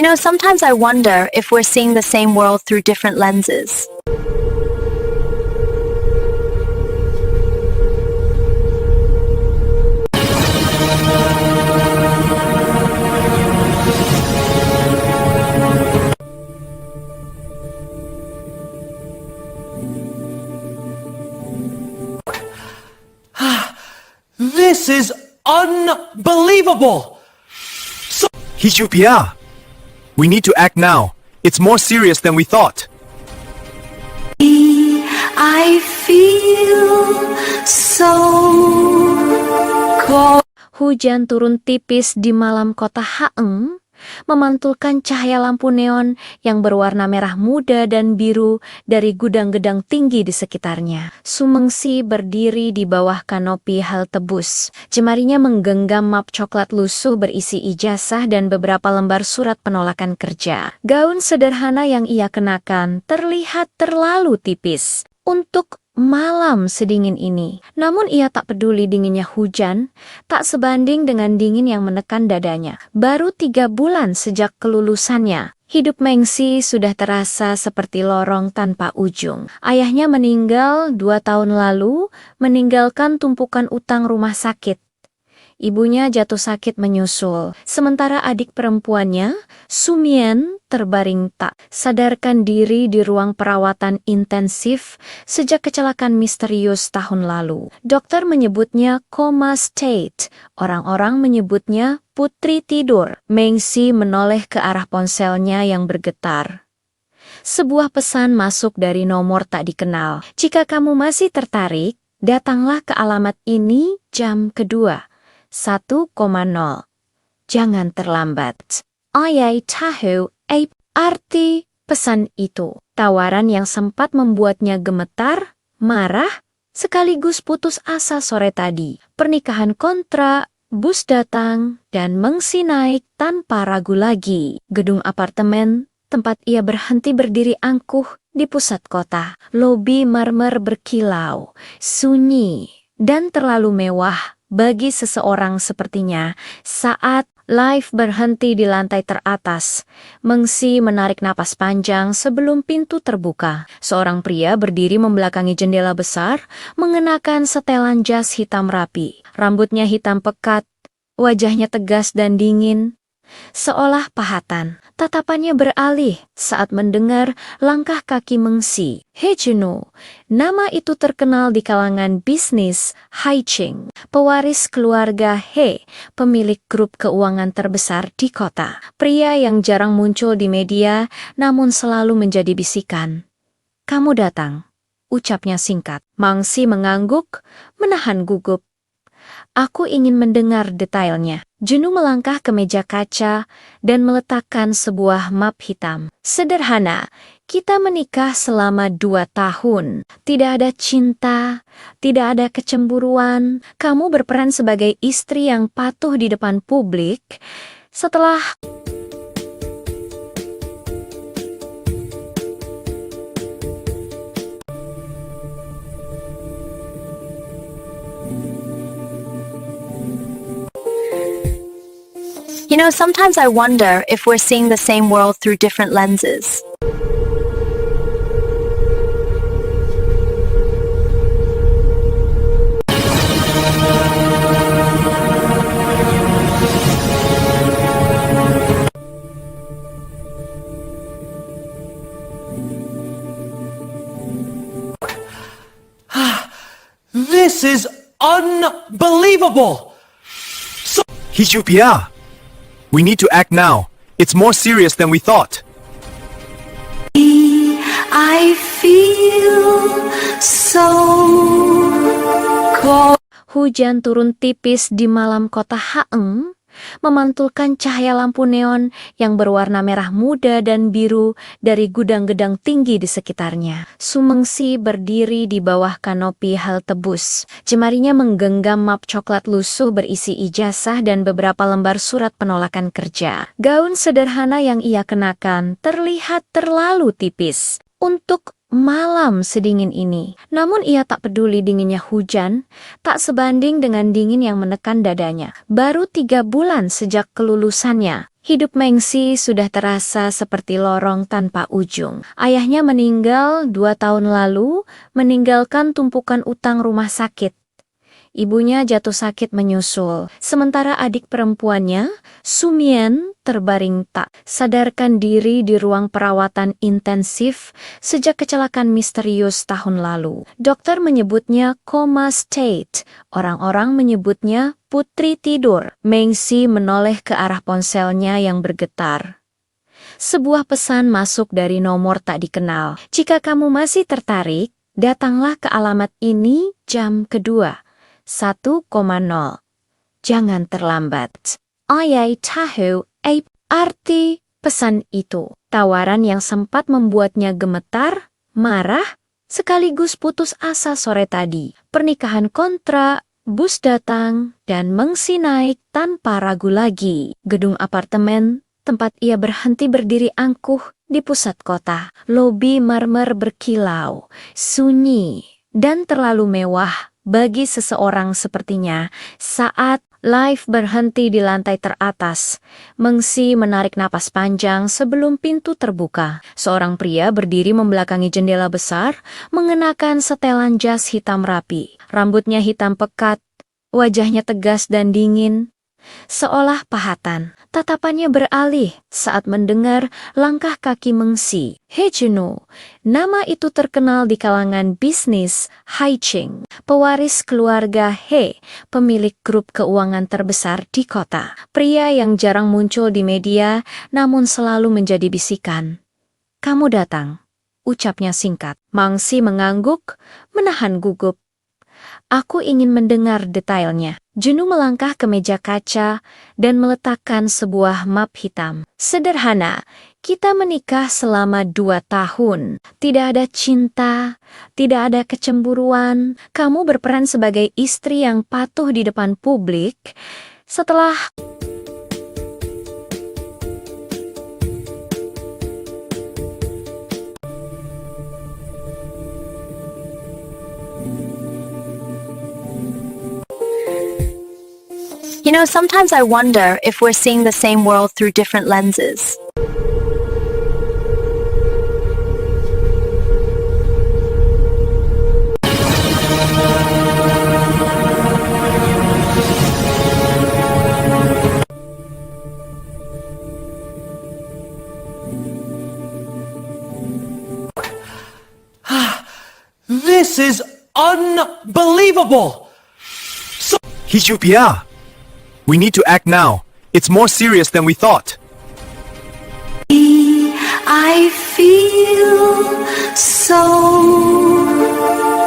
Sometimes I wonder if we're seeing the same world through different lenses. This is unbelievable! Hijupia! We need to act now. It's more serious than we thought. I feel so cold. Hujan turun tipis di malam kota Haeng, memantulkan cahaya lampu neon yang berwarna merah muda dan biru dari gudang-gedang tinggi di sekitarnya. Sumengsi berdiri di bawah kanopi halte bus. Jemarinya menggenggam map coklat lusuh berisi ijazah dan beberapa lembar surat penolakan kerja. Gaun sederhana yang ia kenakan terlihat terlalu tipis untuk malam sedingin ini. Namun ia tak peduli dinginnya hujan, tak sebanding dengan dingin yang menekan dadanya. Baru 3 bulan sejak kelulusannya, hidup Mengsi sudah terasa seperti lorong tanpa ujung. Ayahnya meninggal 2 tahun lalu, meninggalkan tumpukan utang rumah sakit. Ibunya jatuh sakit menyusul, sementara adik perempuannya, Sumien, terbaring tak sadarkan diri di ruang perawatan intensif sejak kecelakaan misterius tahun lalu. Dokter menyebutnya coma state, orang-orang menyebutnya putri tidur. Mengsi menoleh ke arah ponselnya yang bergetar. Sebuah pesan masuk dari nomor tak dikenal. Jika kamu masih tertarik, datanglah ke alamat ini jam kedua. 1,0. Jangan terlambat. Ayai tahu arti pesan itu. Tawaran yang sempat membuatnya gemetar, marah, sekaligus putus asa sore tadi. Pernikahan kontrak, bus datang, dan Mengsi naik tanpa ragu lagi. Gedung apartemen, tempat ia berhenti berdiri angkuh di pusat kota. Lobi marmer berkilau, sunyi, dan terlalu mewah bagi seseorang sepertinya. Saat lift berhenti di lantai teratas, Mengsi menarik napas panjang sebelum pintu terbuka. Seorang pria berdiri membelakangi jendela besar, mengenakan setelan jas hitam rapi. Rambutnya hitam pekat, wajahnya tegas dan dingin, seolah pahatan. Tatapannya beralih saat mendengar langkah kaki Mengsi. He Juno, nama itu terkenal di kalangan bisnis Haiching, pewaris keluarga He, pemilik grup keuangan terbesar di kota. Pria yang jarang muncul di media, namun selalu menjadi bisikan. Kamu datang, ucapnya singkat. Mengsi mengangguk, menahan gugup. Aku ingin mendengar detailnya. Juno melangkah ke meja kaca dan meletakkan sebuah map hitam. Sederhana, kita menikah selama 2 tahun. Tidak ada cinta, tidak ada kecemburuan. Kamu berperan sebagai istri yang patuh di depan publik. Setelah Sometimes I wonder if we're seeing the same world through different lenses. This is unbelievable! Hijupia! We need to act now. It's more serious than we thought. I feel so cold. hujan turun tipis di malam kota Haeng, memantulkan cahaya lampu neon yang berwarna merah muda dan biru dari gudang-gedang tinggi di sekitarnya. Sumengsi berdiri di bawah kanopi halte bus. Jemarinya menggenggam map coklat lusuh berisi ijazah dan beberapa lembar surat penolakan kerja. Gaun sederhana yang ia kenakan terlihat terlalu tipis untuk malam sedingin ini. Namun ia tak peduli dinginnya hujan, tak sebanding dengan dingin yang menekan dadanya. Baru 3 bulan sejak kelulusannya, Hidup Mengsi sudah terasa seperti lorong tanpa ujung. Ayahnya meninggal 2 tahun lalu, meninggalkan tumpukan utang rumah sakit. Ibunya jatuh sakit menyusul, sementara adik perempuannya, Sumien, terbaring tak sadarkan diri di ruang perawatan intensif sejak kecelakaan misterius tahun lalu. Dokter menyebutnya coma state, orang-orang menyebutnya putri tidur. Mengsi menoleh ke arah ponselnya yang bergetar. Sebuah pesan masuk dari nomor tak dikenal. Jika kamu masih tertarik, datanglah ke alamat ini jam kedua. 1,0. Jangan terlambat. Ayai tahu arti pesan itu. Tawaran yang sempat membuatnya gemetar, marah, sekaligus putus asa sore tadi. Pernikahan kontrak, bus datang, dan Mengsi naik tanpa ragu lagi. Gedung apartemen, tempat ia berhenti berdiri angkuh di pusat kota. Lobi marmer berkilau, sunyi, dan terlalu mewah bagi seseorang sepertinya. Saat lift berhenti di lantai teratas, Mengsi menarik napas panjang sebelum pintu terbuka. Seorang pria berdiri membelakangi jendela besar, mengenakan setelan jas hitam rapi. Rambutnya hitam pekat, wajahnya tegas dan dingin, seolah pahatan. Tatapannya beralih saat mendengar langkah kaki Mengsi. He Juno, nama itu terkenal di kalangan bisnis Haiching, pewaris keluarga He, pemilik grup keuangan terbesar di kota. Pria yang jarang muncul di media, namun selalu menjadi bisikan. Kamu datang, ucapnya singkat. Mengsi mengangguk, menahan gugup. Aku ingin mendengar detailnya. Juno melangkah ke meja kaca dan meletakkan sebuah map hitam. Sederhana, kita menikah selama 2 tahun. Tidak ada cinta, tidak ada kecemburuan. Kamu berperan sebagai istri yang patuh di depan publik. Setelah You know, sometimes I wonder if we're seeing the same world through different lenses. This is unbelievable! Hijupia! We need to act now. It's more serious than we thought. I feel so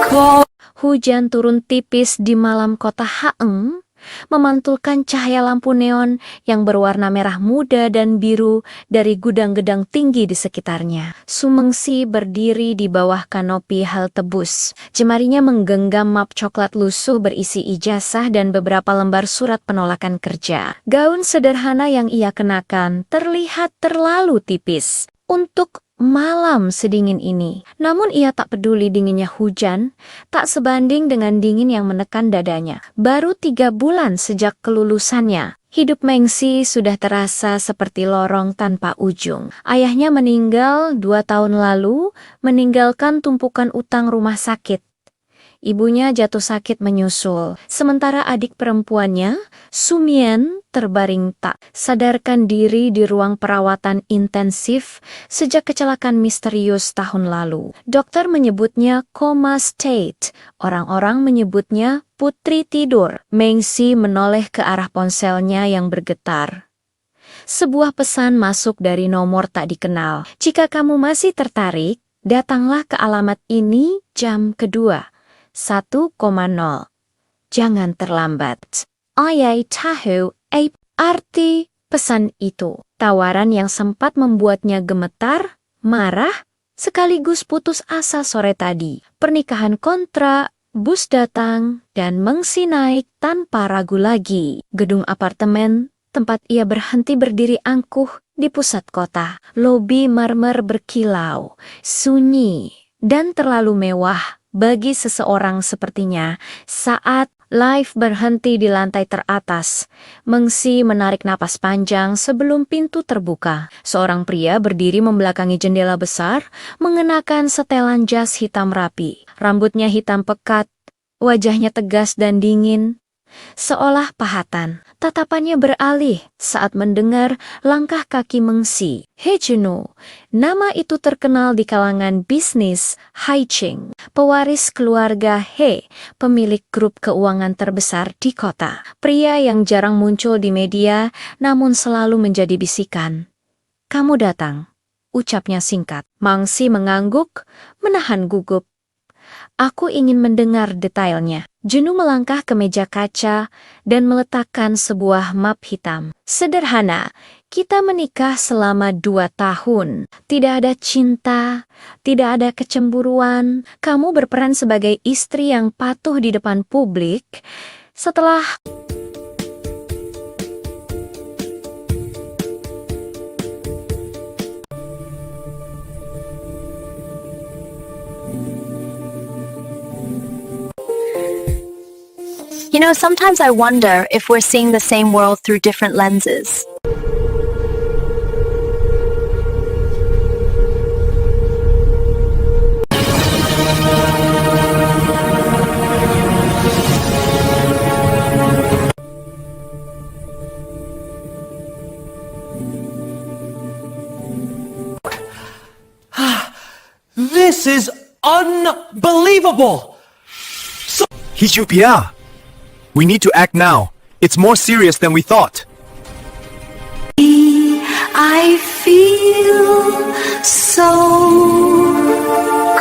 cold. hujan turun tipis di malam kota Haeng, memantulkan cahaya lampu neon yang berwarna merah muda dan biru dari gudang-gedang tinggi di sekitarnya. Mengsi berdiri di bawah kanopi halte bus. Jemarinya menggenggam map coklat lusuh berisi ijazah dan beberapa lembar surat penolakan kerja. Gaun sederhana yang ia kenakan terlihat terlalu tipis untuk malam sedingin ini. Namun ia tak peduli dinginnya hujan, tak sebanding dengan dingin yang menekan dadanya. Baru 3 bulan sejak kelulusannya, hidup Mengsi sudah terasa seperti lorong tanpa ujung. Ayahnya meninggal 2 tahun lalu, meninggalkan tumpukan utang rumah sakit. Ibunya jatuh sakit menyusul, sementara adik perempuannya, Sumien, terbaring tak sadarkan diri di ruang perawatan intensif sejak kecelakaan misterius tahun lalu. Dokter menyebutnya coma state, orang-orang menyebutnya putri tidur. Mengsi menoleh ke arah ponselnya yang bergetar. Sebuah pesan masuk dari nomor tak dikenal. Jika kamu masih tertarik, datanglah ke alamat ini jam kedua. 1,0. Jangan terlambat. Ayai tahu arti pesan itu. Tawaran yang sempat membuatnya gemetar, marah, sekaligus putus asa sore tadi. Pernikahan kontrak, bus datang, dan Mengsi naik tanpa ragu lagi. Gedung apartemen, tempat ia berhenti berdiri angkuh di pusat kota. Lobi marmer berkilau, sunyi, dan terlalu mewah bagi seseorang sepertinya. Saat Live berhenti di lantai teratas. Mengsi menarik napas panjang sebelum pintu terbuka. Seorang pria berdiri membelakangi jendela besar, mengenakan setelan jas hitam rapi. Rambutnya hitam pekat, wajahnya tegas dan dingin, seolah pahatan. Tatapannya beralih saat mendengar langkah kaki Mengsi. He Juno, nama itu terkenal di kalangan bisnis Haiching, pewaris keluarga He, pemilik grup keuangan terbesar di kota. Pria yang jarang muncul di media, namun selalu menjadi bisikan. Kamu datang, ucapnya singkat. Mengsi mengangguk, menahan gugup. Aku ingin mendengar detailnya. Juno melangkah ke meja kaca dan meletakkan sebuah map hitam. Sederhana, kita menikah selama 2 tahun. Tidak ada cinta, tidak ada kecemburuan. Kamu berperan sebagai istri yang patuh di depan publik. Setelah You know, sometimes I wonder if we're seeing the same world through different lenses. This is unbelievable! Hijupia! We need to act now. It's more serious than we thought. I feel so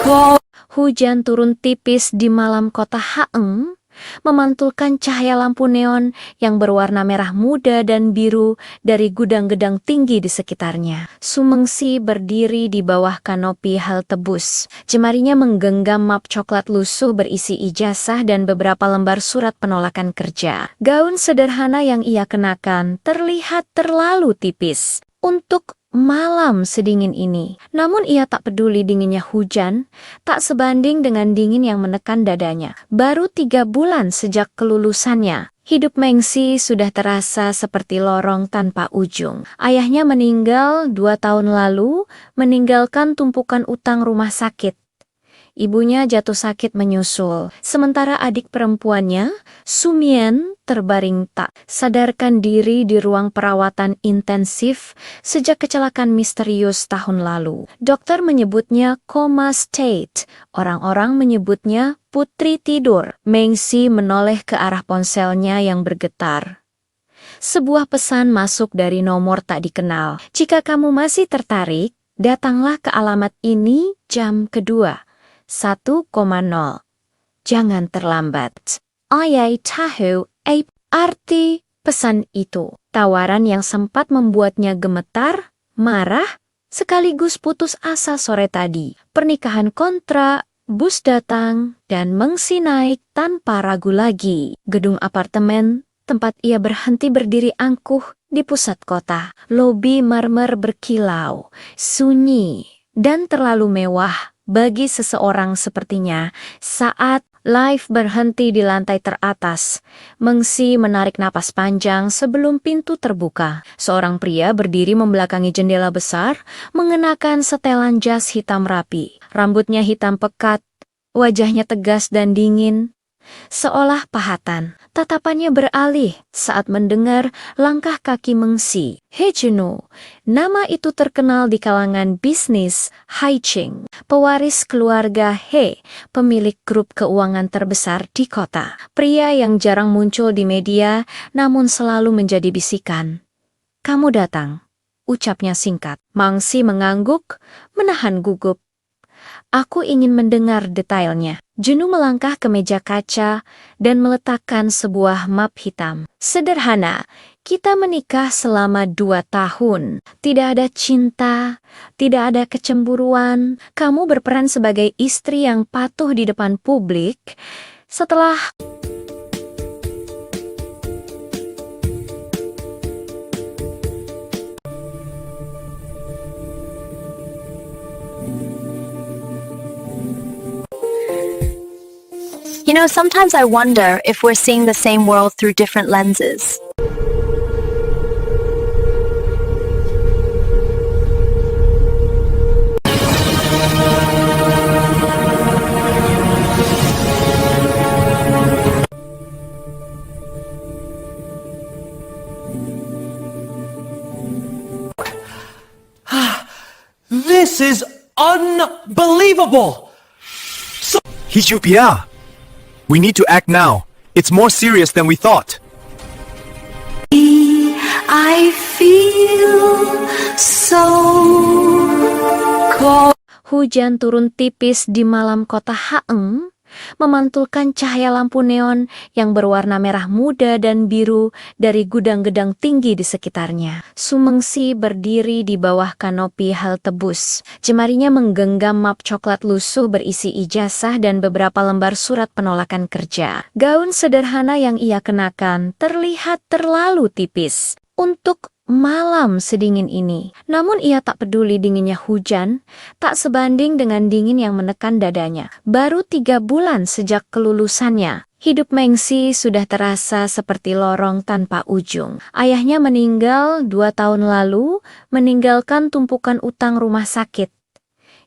cold. hujan turun tipis di malam kota Haeng, memantulkan cahaya lampu neon yang berwarna merah muda dan biru dari gudang-gedang tinggi di sekitarnya. Sumengsi berdiri di bawah kanopi halte bus. Jemarinya menggenggam map coklat lusuh berisi ijazah dan beberapa lembar surat penolakan kerja. Gaun sederhana yang ia kenakan terlihat terlalu tipis untuk malam sedingin ini. Namun ia tak peduli dinginnya hujan, tak sebanding dengan dingin yang menekan dadanya. Baru 3 bulan sejak kelulusannya, hidup Mengsi sudah terasa seperti lorong tanpa ujung. Ayahnya meninggal 2 tahun lalu, meninggalkan tumpukan utang rumah sakit. Ibunya jatuh sakit menyusul, sementara adik perempuannya, Sumien, terbaring tak sadarkan diri di ruang perawatan intensif sejak kecelakaan misterius tahun lalu. Dokter menyebutnya coma state, orang-orang menyebutnya putri tidur. Mengsi menoleh ke arah ponselnya yang bergetar. Sebuah pesan masuk dari nomor tak dikenal. Jika kamu masih tertarik, datanglah ke alamat ini jam kedua. 1,0. Jangan terlambat. Ayai tahu arti pesan itu. Tawaran yang sempat membuatnya gemetar, marah, sekaligus putus asa sore tadi. Pernikahan kontrak, bus datang, dan Mengsi naik tanpa ragu lagi. Gedung apartemen, tempat ia berhenti berdiri angkuh di pusat kota. Lobi marmer berkilau, sunyi, dan terlalu mewah bagi seseorang sepertinya. Saat lift berhenti di lantai teratas, Mengsi menarik napas panjang sebelum pintu terbuka. Seorang pria berdiri membelakangi jendela besar, mengenakan setelan jas hitam rapi. Rambutnya hitam pekat, wajahnya tegas dan dingin, seolah pahatan. Tatapannya beralih saat mendengar langkah kaki Mengsi. He Juno, nama itu terkenal di kalangan bisnis Haiching, pewaris keluarga He, pemilik grup keuangan terbesar di kota. Pria yang jarang muncul di media, namun selalu menjadi bisikan. Kamu datang, ucapnya singkat. Mengsi mengangguk, menahan gugup. Aku ingin mendengar detailnya. Juno melangkah ke meja kaca dan meletakkan sebuah map hitam. Sederhana, kita menikah selama 2 tahun. Tidak ada cinta, tidak ada kecemburuan. Kamu berperan sebagai istri yang patuh di depan publik. Setelah You Sometimes I wonder if we're seeing the same world through different lenses. This is unbelievable! Hijupia! We need to act now. It's more serious than we thought. I feel so cold. Hujan turun tipis di malam kota Haeng, memantulkan cahaya lampu neon yang berwarna merah muda dan biru dari gudang-gedang tinggi di sekitarnya. Sumengsi berdiri di bawah kanopi halte bus. Jemarinya menggenggam map coklat lusuh berisi ijazah dan beberapa lembar surat penolakan kerja. Gaun sederhana yang ia kenakan terlihat terlalu tipis untuk malam sedingin ini. Namun ia tak peduli dinginnya hujan, tak sebanding dengan dingin yang menekan dadanya. Baru 3 bulan sejak kelulusannya, hidup Mengsi sudah terasa seperti lorong tanpa ujung. Ayahnya meninggal 2 tahun lalu, meninggalkan tumpukan utang rumah sakit.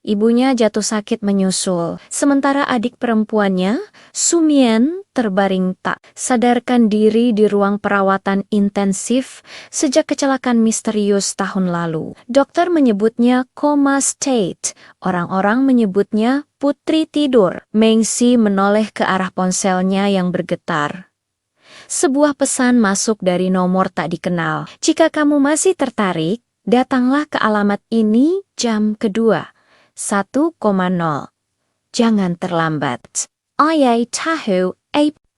Ibunya jatuh sakit menyusul, sementara adik perempuannya, Sumien, terbaring tak sadarkan diri di ruang perawatan intensif sejak kecelakaan misterius tahun lalu. Dokter menyebutnya coma state, orang-orang menyebutnya putri tidur. Mengsi menoleh ke arah ponselnya yang bergetar. Sebuah pesan masuk dari nomor tak dikenal. Jika kamu masih tertarik, datanglah ke alamat ini jam kedua. 1,0. Jangan terlambat. Ayai tahu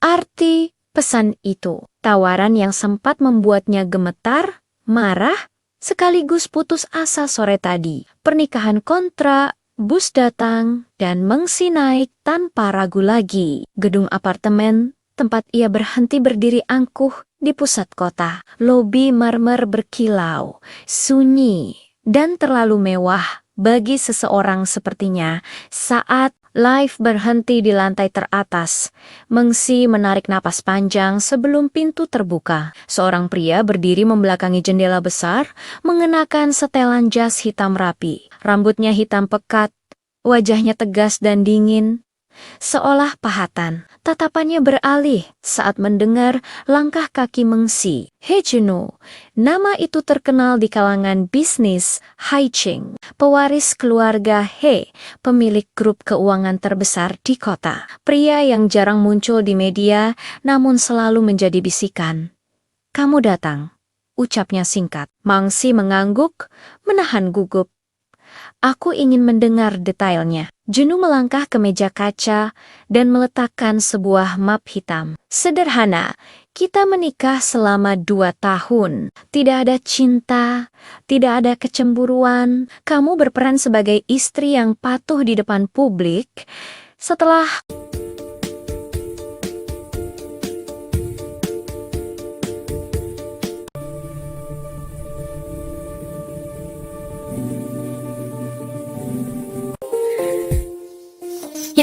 arti pesan itu. Tawaran yang sempat membuatnya gemetar, marah, sekaligus putus asa sore tadi. Pernikahan kontrak, bus datang, dan Mengsi naik tanpa ragu lagi. Gedung apartemen, tempat ia berhenti berdiri angkuh di pusat kota. Lobi marmer berkilau, sunyi, dan terlalu mewah bagi seseorang sepertinya. Saat lift berhenti di lantai teratas, Mengsi menarik napas panjang sebelum pintu terbuka. Seorang pria berdiri membelakangi jendela besar, mengenakan setelan jas hitam rapi. Rambutnya hitam pekat, wajahnya tegas dan dingin, seolah pahatan. Tatapannya beralih saat mendengar langkah kaki Mengsi. He Juno, nama itu terkenal di kalangan bisnis Haiching, pewaris keluarga He, pemilik grup keuangan terbesar di kota. Pria yang jarang muncul di media, namun selalu menjadi bisikan. Kamu datang, ucapnya singkat. Mengsi mengangguk, menahan gugup. Aku ingin mendengar detailnya. Juno melangkah ke meja kaca dan meletakkan sebuah map hitam. Sederhana, kita menikah selama 2 tahun. Tidak ada cinta, tidak ada kecemburuan. Kamu berperan sebagai istri yang patuh di depan publik. Setelah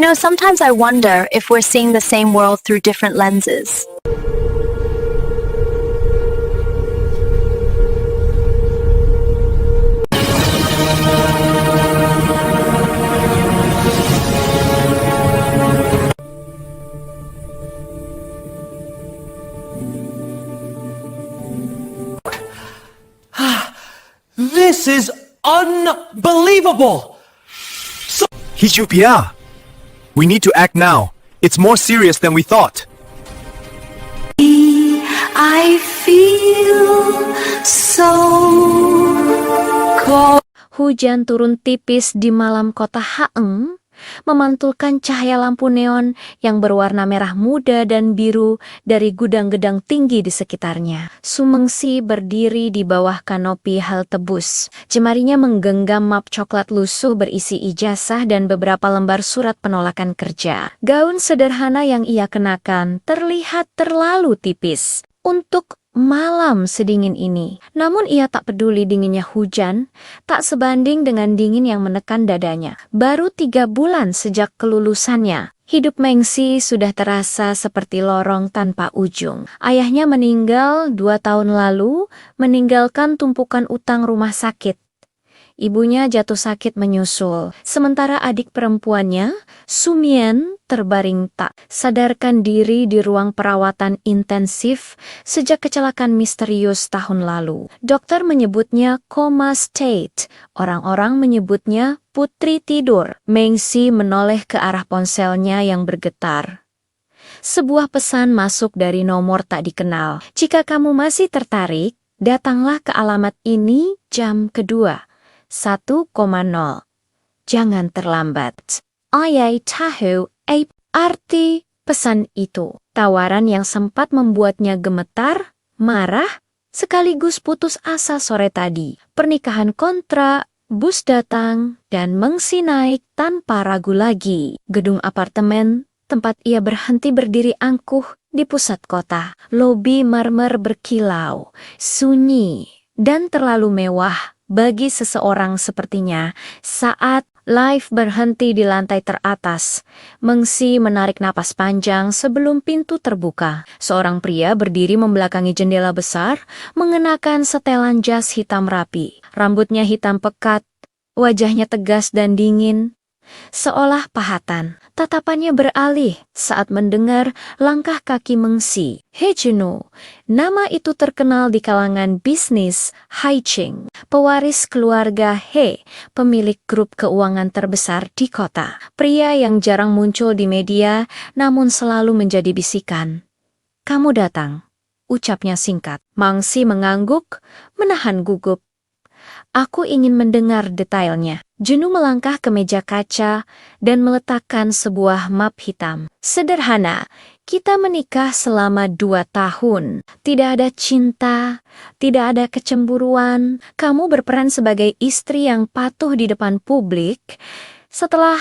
Sometimes I wonder if we're seeing the same world through different lenses. This is unbelievable! Hijupia! We need to act now. It's more serious than we thought. I feel so cold. hujan turun tipis di malam kota Haeng, memantulkan cahaya lampu neon yang berwarna merah muda dan biru dari gudang-gedang tinggi di sekitarnya. Sumengsi berdiri di bawah kanopi halte bus. Jemarinya menggenggam map coklat lusuh berisi ijazah dan beberapa lembar surat penolakan kerja. Gaun sederhana yang ia kenakan terlihat terlalu tipis untuk malam sedingin ini. Namun ia tak peduli dinginnya hujan, tak sebanding dengan dingin yang menekan dadanya. Baru 3 bulan sejak kelulusannya, Hidup Mengsi sudah terasa seperti lorong tanpa ujung. Ayahnya meninggal 2 tahun lalu, meninggalkan tumpukan utang rumah sakit. Ibunya jatuh sakit menyusul, sementara adik perempuannya, Sumien, terbaring tak sadarkan diri di ruang perawatan intensif sejak kecelakaan misterius tahun lalu. Dokter menyebutnya coma state, orang-orang menyebutnya putri tidur. Mengsi menoleh ke arah ponselnya yang bergetar. Sebuah pesan masuk dari nomor tak dikenal. Jika kamu masih tertarik, datanglah ke alamat ini jam kedua. 1,0. Jangan terlambat. Ayai tahu arti pesan itu. Tawaran yang sempat membuatnya gemetar, marah, sekaligus putus asa sore tadi. Pernikahan kontrak, bus datang, dan Mengsi naik tanpa ragu lagi. Gedung apartemen, tempat ia berhenti berdiri angkuh di pusat kota. Lobi marmer berkilau, sunyi, dan terlalu mewah bagi seseorang sepertinya. Saat lift berhenti di lantai teratas, Mengsi menarik napas panjang sebelum pintu terbuka. Seorang pria berdiri membelakangi jendela besar, mengenakan setelan jas hitam rapi. Rambutnya hitam pekat, wajahnya tegas dan dingin, seolah pahatan. Tatapannya beralih saat mendengar langkah kaki Mengsi. He Juno, nama itu terkenal di kalangan bisnis Haiching, pewaris keluarga He, pemilik grup keuangan terbesar di kota. Pria yang jarang muncul di media, namun selalu menjadi bisikan. Kamu datang, ucapnya singkat. Mengsi mengangguk, menahan gugup. Aku ingin mendengar detailnya. Juno melangkah ke meja kaca dan meletakkan sebuah map hitam. Sederhana, kita menikah selama 2 tahun. Tidak ada cinta, tidak ada kecemburuan. Kamu berperan sebagai istri yang patuh di depan publik. Setelah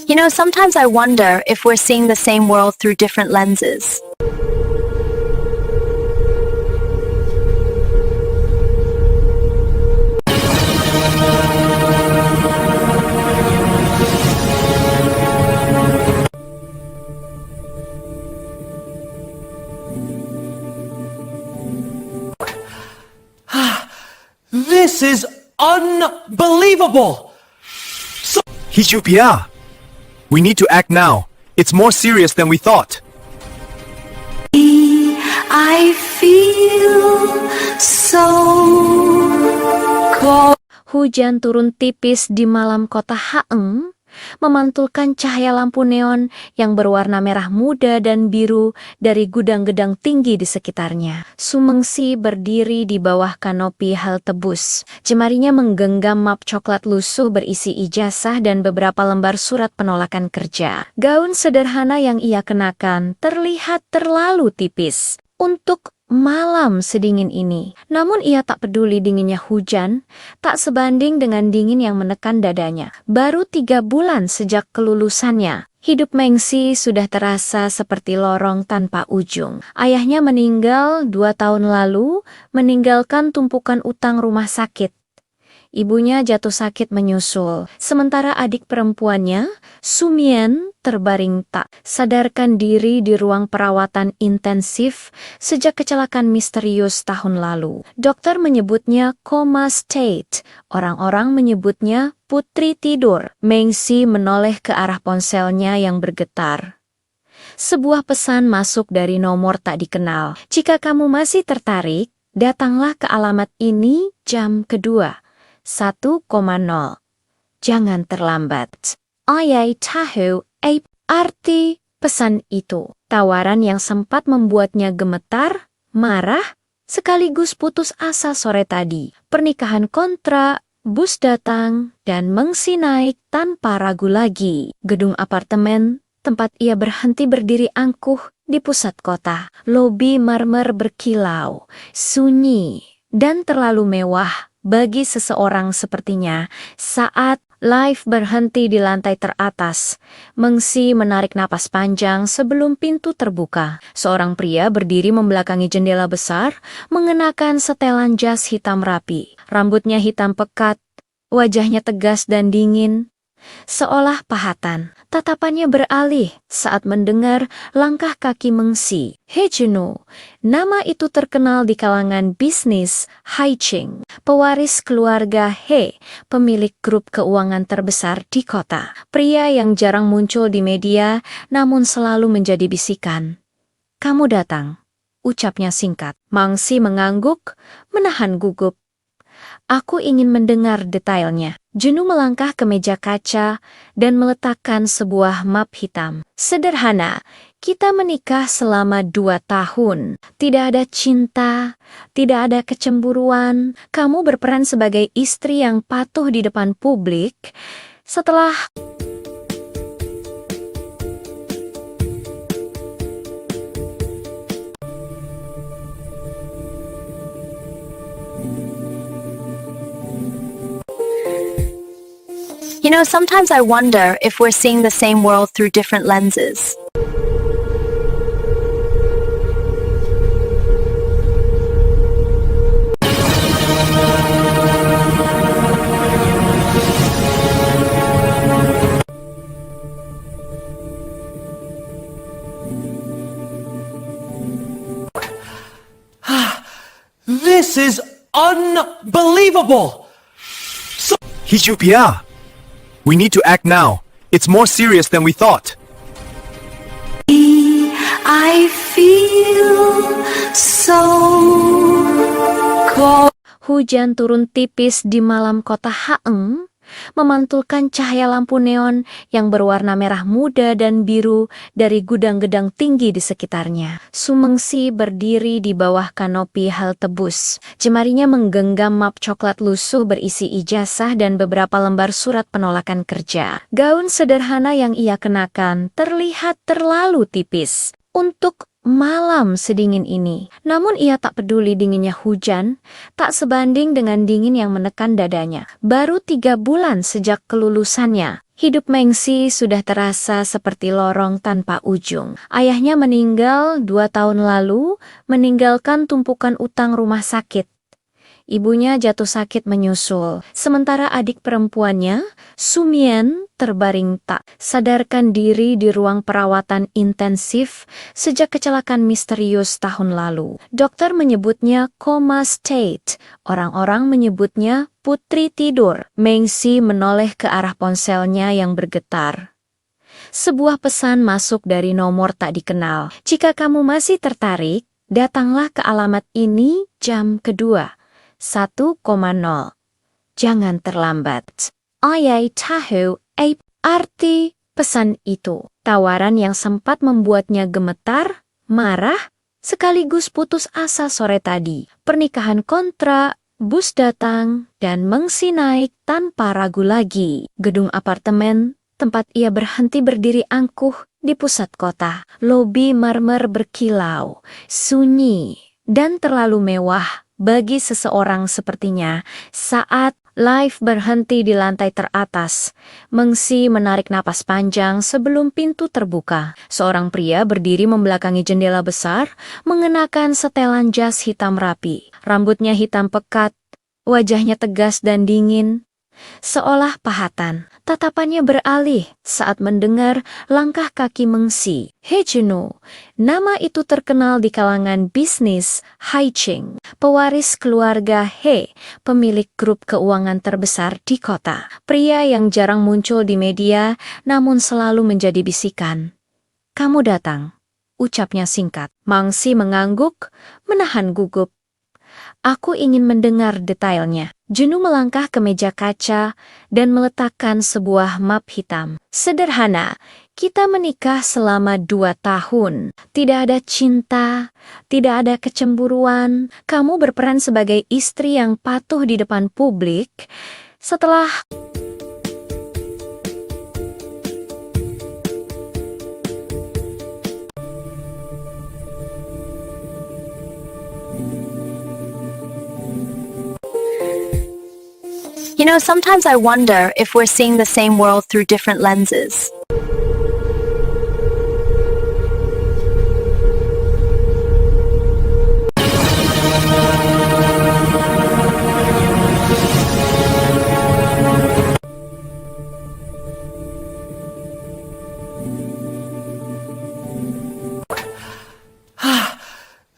You know, sometimes I wonder if we're seeing the same world through different lenses. This is unbelievable! Hijupia! We need to act now. It's more serious than we thought. I feel so cold. hujan turun tipis di malam kota Haeng, memantulkan cahaya lampu neon yang berwarna merah muda dan biru dari gudang-gedang tinggi di sekitarnya. Sumengsi berdiri di bawah kanopi halte bus. Jemarinya menggenggam map coklat lusuh berisi ijazah dan beberapa lembar surat penolakan kerja. Gaun sederhana yang ia kenakan terlihat terlalu tipis untuk malam sedingin ini. Namun ia tak peduli dinginnya hujan, tak sebanding dengan dingin yang menekan dadanya. Baru 3 bulan sejak kelulusannya, hidup Mengsi sudah terasa seperti lorong tanpa ujung. Ayahnya meninggal 2 tahun lalu, meninggalkan tumpukan utang rumah sakit. Ibunya jatuh sakit menyusul, sementara adik perempuannya, Sumien, terbaring tak sadarkan diri di ruang perawatan intensif sejak kecelakaan misterius tahun lalu. Dokter menyebutnya coma state, orang-orang menyebutnya putri tidur. Mengsi menoleh ke arah ponselnya yang bergetar. Sebuah pesan masuk dari nomor tak dikenal. Jika kamu masih tertarik, datanglah ke alamat ini jam kedua. 1,0. Jangan terlambat. Ayai tahu arti pesan itu. Tawaran yang sempat membuatnya gemetar, marah, sekaligus putus asa sore tadi. Pernikahan kontrak, bus datang, dan Mengsi naik tanpa ragu lagi. Gedung apartemen, tempat ia berhenti berdiri angkuh di pusat kota. Lobi marmer berkilau, sunyi, dan terlalu mewah bagi seseorang sepertinya. Saat Live berhenti di lantai teratas. Mengsi menarik napas panjang sebelum pintu terbuka. Seorang pria berdiri membelakangi jendela besar, mengenakan setelan jas hitam rapi. Rambutnya hitam pekat, wajahnya tegas dan dingin, seolah pahatan. Tatapannya beralih saat mendengar langkah kaki Mengsi. He Junho, nama itu terkenal di kalangan bisnis Haiching, pewaris keluarga He, pemilik grup keuangan terbesar di kota. Pria yang jarang muncul di media, namun selalu menjadi bisikan. Kamu datang, ucapnya singkat. Mengsi mengangguk, menahan gugup. Aku ingin mendengar detailnya. Junho melangkah ke meja kaca dan meletakkan sebuah map hitam. Sederhana, kita menikah selama 2 tahun. Tidak ada cinta, tidak ada kecemburuan. Kamu berperan sebagai istri yang patuh di depan publik. Setelah You know, sometimes I wonder if we're seeing the same world through different lenses. This is unbelievable! Hijupia! We need to act now. It's more serious than we thought. I feel so cold. hujan turun tipis di malam kota Haeng, memantulkan cahaya lampu neon yang berwarna merah muda dan biru dari gudang-gedang tinggi di sekitarnya. Mengsi berdiri di bawah kanopi halte bus. Jemarinya menggenggam map coklat lusuh berisi ijazah dan beberapa lembar surat penolakan kerja. Gaun sederhana yang ia kenakan terlihat terlalu tipis untuk malam sedingin ini. Namun ia tak peduli dinginnya hujan, tak sebanding dengan dingin yang menekan dadanya. Baru 3 bulan sejak kelulusannya, hidup Mengsi sudah terasa seperti lorong tanpa ujung. Ayahnya meninggal 2 tahun lalu, meninggalkan tumpukan utang rumah sakit. Ibunya jatuh sakit menyusul, sementara adik perempuannya, Sumien, terbaring tak sadarkan diri di ruang perawatan intensif sejak kecelakaan misterius tahun lalu. Dokter menyebutnya coma state, orang-orang menyebutnya putri tidur. Mengsi menoleh ke arah ponselnya yang bergetar. Sebuah pesan masuk dari nomor tak dikenal. Jika kamu masih tertarik, datanglah ke alamat ini jam kedua. 1,0. Jangan terlambat. Ayai tahu arti pesan itu. Tawaran yang sempat membuatnya gemetar, marah, sekaligus putus asa sore tadi. Pernikahan kontrak, bus datang, dan Mengsi naik tanpa ragu lagi. Gedung apartemen, tempat ia berhenti berdiri angkuh di pusat kota. Lobi marmer berkilau, sunyi, dan terlalu mewah bagi seseorang sepertinya. Saat lift berhenti di lantai teratas, Mengsi menarik napas panjang sebelum pintu terbuka. Seorang pria berdiri membelakangi jendela besar, mengenakan setelan jas hitam rapi. Rambutnya hitam pekat, wajahnya tegas dan dingin, seolah pahatan. Tatapannya beralih saat mendengar langkah kaki Mengsi. He Junho, nama itu terkenal di kalangan bisnis Haiching, pewaris keluarga He, pemilik grup keuangan terbesar di kota. Pria yang jarang muncul di media, namun selalu menjadi bisikan. Kamu datang, ucapnya singkat. Mengsi mengangguk, menahan gugup. Aku ingin mendengar detailnya. Junho melangkah ke meja kaca dan meletakkan sebuah map hitam. Sederhana, kita menikah selama 2 tahun. Tidak ada cinta, tidak ada kecemburuan. Kamu berperan sebagai istri yang patuh di depan publik. Setelah You Sometimes I wonder if we're seeing the same world through different lenses.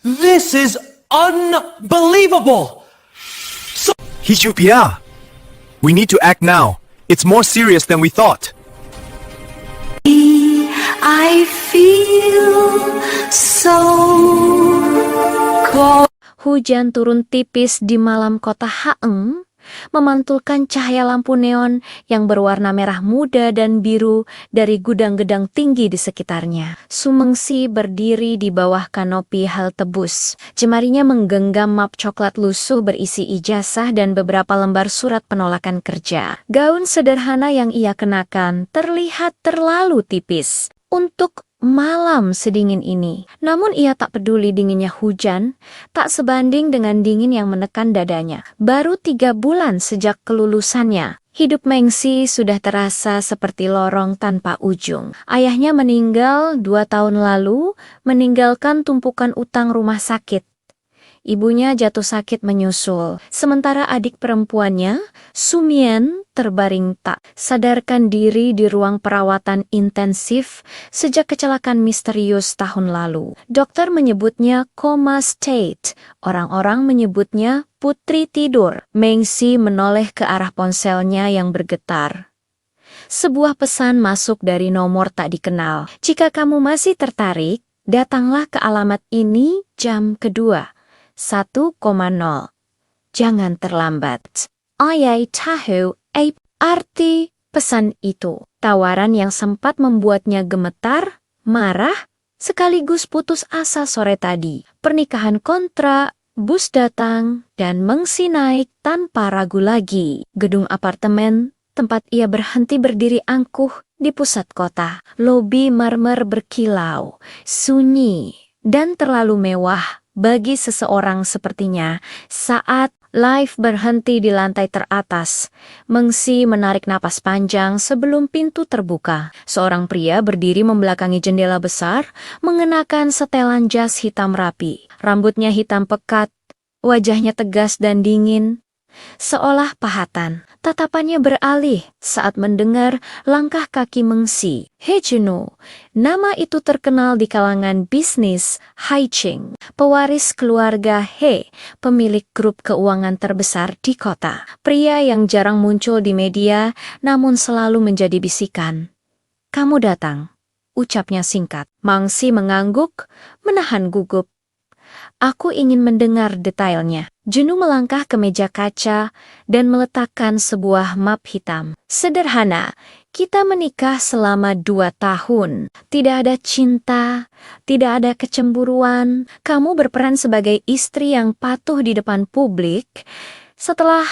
This is unbelievable! Hijupia! We need to act now. It's more serious than we thought. I feel so cold. Hujan turun tipis di malam kota Haeng, memantulkan cahaya lampu neon yang berwarna merah muda dan biru dari gudang-gedang tinggi di sekitarnya. Sumengsi berdiri di bawah kanopi halte bus. Jemarinya menggenggam map coklat lusuh berisi ijazah dan beberapa lembar surat penolakan kerja. Gaun sederhana yang ia kenakan terlihat terlalu tipis untuk malam sedingin ini. Namun ia tak peduli dinginnya hujan, tak sebanding dengan dingin yang menekan dadanya. Baru 3 bulan sejak kelulusannya, hidup Mengsi sudah terasa seperti lorong tanpa ujung. Ayahnya meninggal 2 tahun lalu, meninggalkan tumpukan utang rumah sakit. Ibunya jatuh sakit menyusul, sementara adik perempuannya, Sumien, terbaring tak sadarkan diri di ruang perawatan intensif sejak kecelakaan misterius tahun lalu. Dokter menyebutnya coma state, orang-orang menyebutnya putri tidur. Mengsi menoleh ke arah ponselnya yang bergetar. Sebuah pesan masuk dari nomor tak dikenal. Jika kamu masih tertarik, datanglah ke alamat ini jam kedua. 1,0. Jangan terlambat. Ayai tahu arti pesan itu. Tawaran yang sempat membuatnya gemetar, marah, sekaligus putus asa sore tadi. Pernikahan kontrak, bus datang, dan Mengsi naik tanpa ragu lagi. Gedung apartemen, tempat ia berhenti berdiri angkuh di pusat kota. Lobi marmer berkilau, sunyi, dan terlalu mewah bagi seseorang sepertinya. Saat lift berhenti di lantai teratas, Mengsi menarik napas panjang sebelum pintu terbuka. Seorang pria berdiri membelakangi jendela besar, mengenakan setelan jas hitam rapi. Rambutnya hitam pekat, wajahnya tegas dan dingin, seolah pahatan. Tatapannya beralih saat mendengar langkah kaki Mengsi. He Juno, nama itu terkenal di kalangan bisnis Haiching, pewaris keluarga He, pemilik grup keuangan terbesar di kota. Pria yang jarang muncul di media, namun selalu menjadi bisikan. Kamu datang, ucapnya singkat. Mengsi mengangguk, menahan gugup. Aku ingin mendengar detailnya. Juno melangkah ke meja kaca dan meletakkan sebuah map hitam. Sederhana, kita menikah selama 2 tahun. Tidak ada cinta, tidak ada kecemburuan. Kamu berperan sebagai istri yang patuh di depan publik. Setelah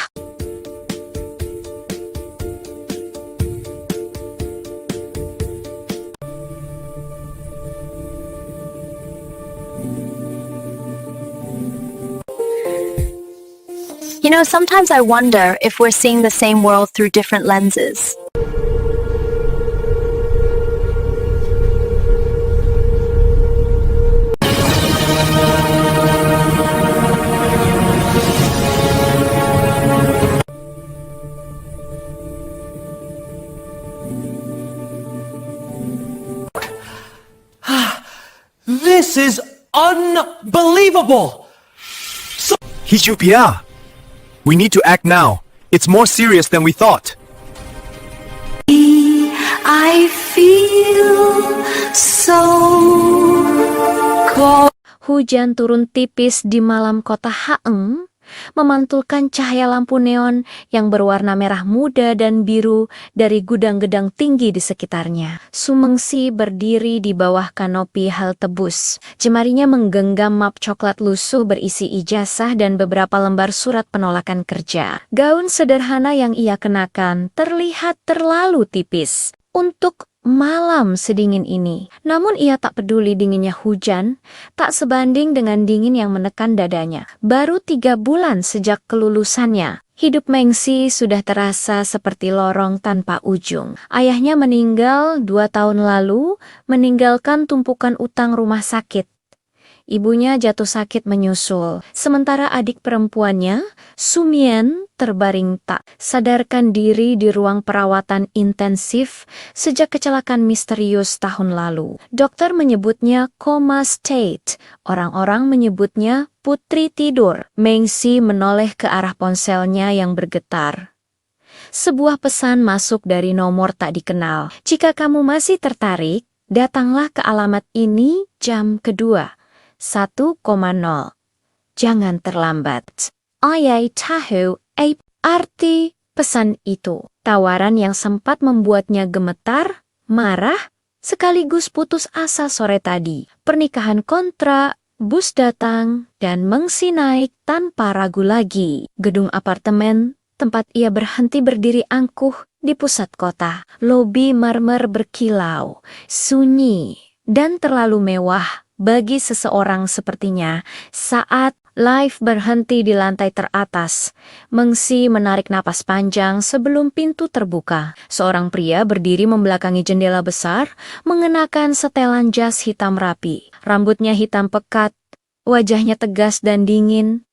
Sometimes I wonder if we're seeing the same world through different lenses. This is unbelievable! Hijupia! We need to act now. It's more serious than we thought. I feel so cold. hujan turun tipis di malam kota Haeng, memantulkan cahaya lampu neon yang berwarna merah muda dan biru dari gudang-gedang tinggi di sekitarnya. Sumengsi berdiri di bawah kanopi halte bus. Jemarinya menggenggam map coklat lusuh berisi ijazah dan beberapa lembar surat penolakan kerja. Gaun sederhana yang ia kenakan terlihat terlalu tipis untuk malam sedingin ini. Namun ia tak peduli dinginnya hujan, tak sebanding dengan dingin yang menekan dadanya. Baru 3 bulan sejak kelulusannya, Hidup Mengsi sudah terasa seperti lorong tanpa ujung. Ayahnya meninggal 2 tahun lalu, meninggalkan tumpukan utang rumah sakit. Ibunya jatuh sakit menyusul, sementara adik perempuannya, Sumien, terbaring tak sadarkan diri di ruang perawatan intensif sejak kecelakaan misterius tahun lalu. Dokter menyebutnya coma state, orang-orang menyebutnya putri tidur. Mengsi menoleh ke arah ponselnya yang bergetar. Sebuah pesan masuk dari nomor tak dikenal. Jika kamu masih tertarik, datanglah ke alamat ini jam kedua. 1,0. Jangan terlambat. Ayai tahu arti pesan itu. Tawaran yang sempat membuatnya gemetar, marah, sekaligus putus asa sore tadi. Pernikahan kontrak, bus datang, dan Mengsi naik tanpa ragu lagi. Gedung apartemen, tempat ia berhenti berdiri angkuh di pusat kota. Lobi marmer berkilau, sunyi, dan terlalu mewah bagi seseorang sepertinya. Saat lift berhenti di lantai teratas, Mengsi menarik napas panjang sebelum pintu terbuka. Seorang pria berdiri membelakangi jendela besar, mengenakan setelan jas hitam rapi. Rambutnya hitam pekat, wajahnya tegas dan dingin,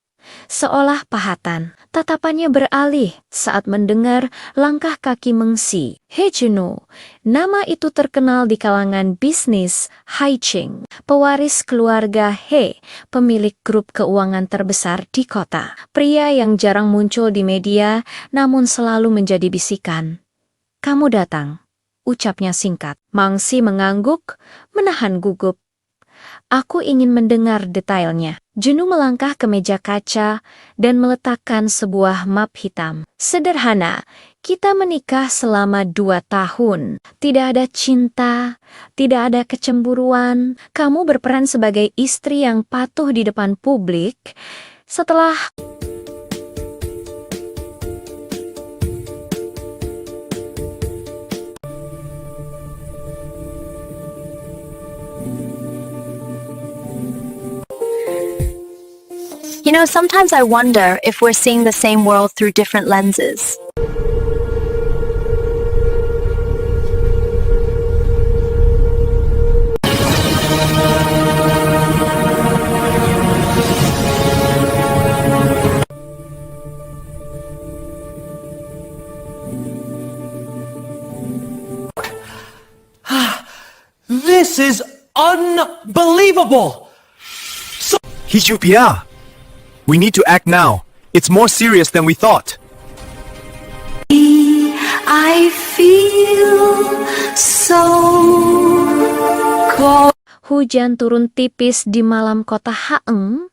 seolah pahatan. Tatapannya beralih saat mendengar langkah kaki Mengsi. He Juno, nama itu terkenal di kalangan bisnis Haiching, pewaris keluarga He, pemilik grup keuangan terbesar di kota. Pria yang jarang muncul di media, namun selalu menjadi bisikan. Kamu datang, ucapnya singkat. Mengsi mengangguk, menahan gugup. Aku ingin mendengar detailnya. Juno melangkah ke meja kaca dan meletakkan sebuah map hitam. Sederhana, kita menikah selama 2 tahun. Tidak ada cinta, tidak ada kecemburuan. Kamu berperan sebagai istri yang patuh di depan publik. Setelah You know, sometimes I wonder if we're seeing the same world through different lenses. This is unbelievable! Hijupia! We need to act now. It's more serious than we thought. I feel so cold. hujan turun tipis di malam kota Haeng,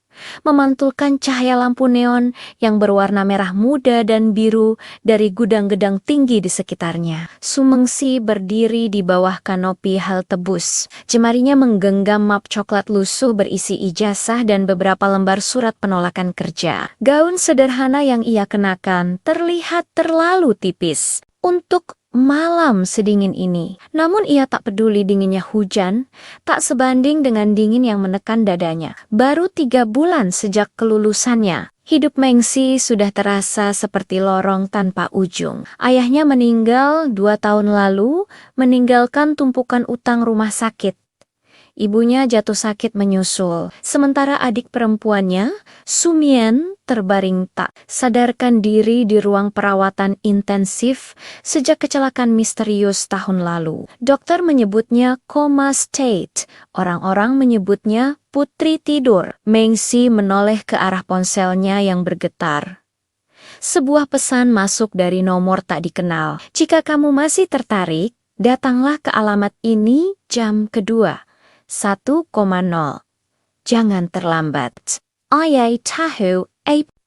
memantulkan cahaya lampu neon yang berwarna merah muda dan biru dari gudang-gedang tinggi di sekitarnya. Sumengsi berdiri di bawah kanopi halte bus. Jemarinya menggenggam map coklat lusuh berisi ijazah dan beberapa lembar surat penolakan kerja. Gaun sederhana yang ia kenakan terlihat terlalu tipis untuk malam sedingin ini. Namun ia tak peduli dinginnya hujan, tak sebanding dengan dingin yang menekan dadanya. Baru 3 bulan sejak kelulusannya, hidup Mengsi sudah terasa seperti lorong tanpa ujung. Ayahnya meninggal 2 tahun lalu, meninggalkan tumpukan utang rumah sakit. Ibunya jatuh sakit menyusul, sementara adik perempuannya, Sumien, terbaring tak sadarkan diri di ruang perawatan intensif sejak kecelakaan misterius tahun lalu. Dokter menyebutnya coma state, orang-orang menyebutnya putri tidur. Mengsi menoleh ke arah ponselnya yang bergetar. Sebuah pesan masuk dari nomor tak dikenal. Jika kamu masih tertarik, datanglah ke alamat ini jam kedua. 1,0. Jangan terlambat. Ayai tahu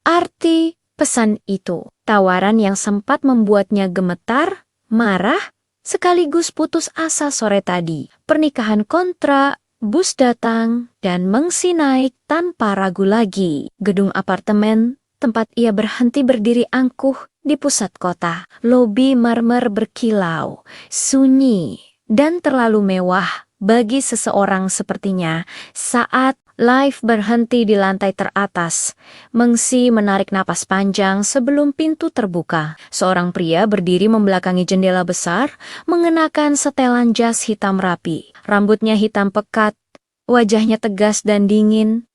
arti pesan itu. Tawaran yang sempat membuatnya gemetar, marah, sekaligus putus asa sore tadi. Pernikahan kontrak, bus datang, dan Mengsi naik tanpa ragu lagi. Gedung apartemen, tempat ia berhenti berdiri angkuh di pusat kota. Lobi marmer berkilau, sunyi, dan terlalu mewah bagi seseorang sepertinya. Saat Live berhenti di lantai teratas. Mengsi menarik napas panjang sebelum pintu terbuka. Seorang pria berdiri membelakangi jendela besar, mengenakan setelan jas hitam rapi. Rambutnya hitam pekat, wajahnya tegas dan dingin,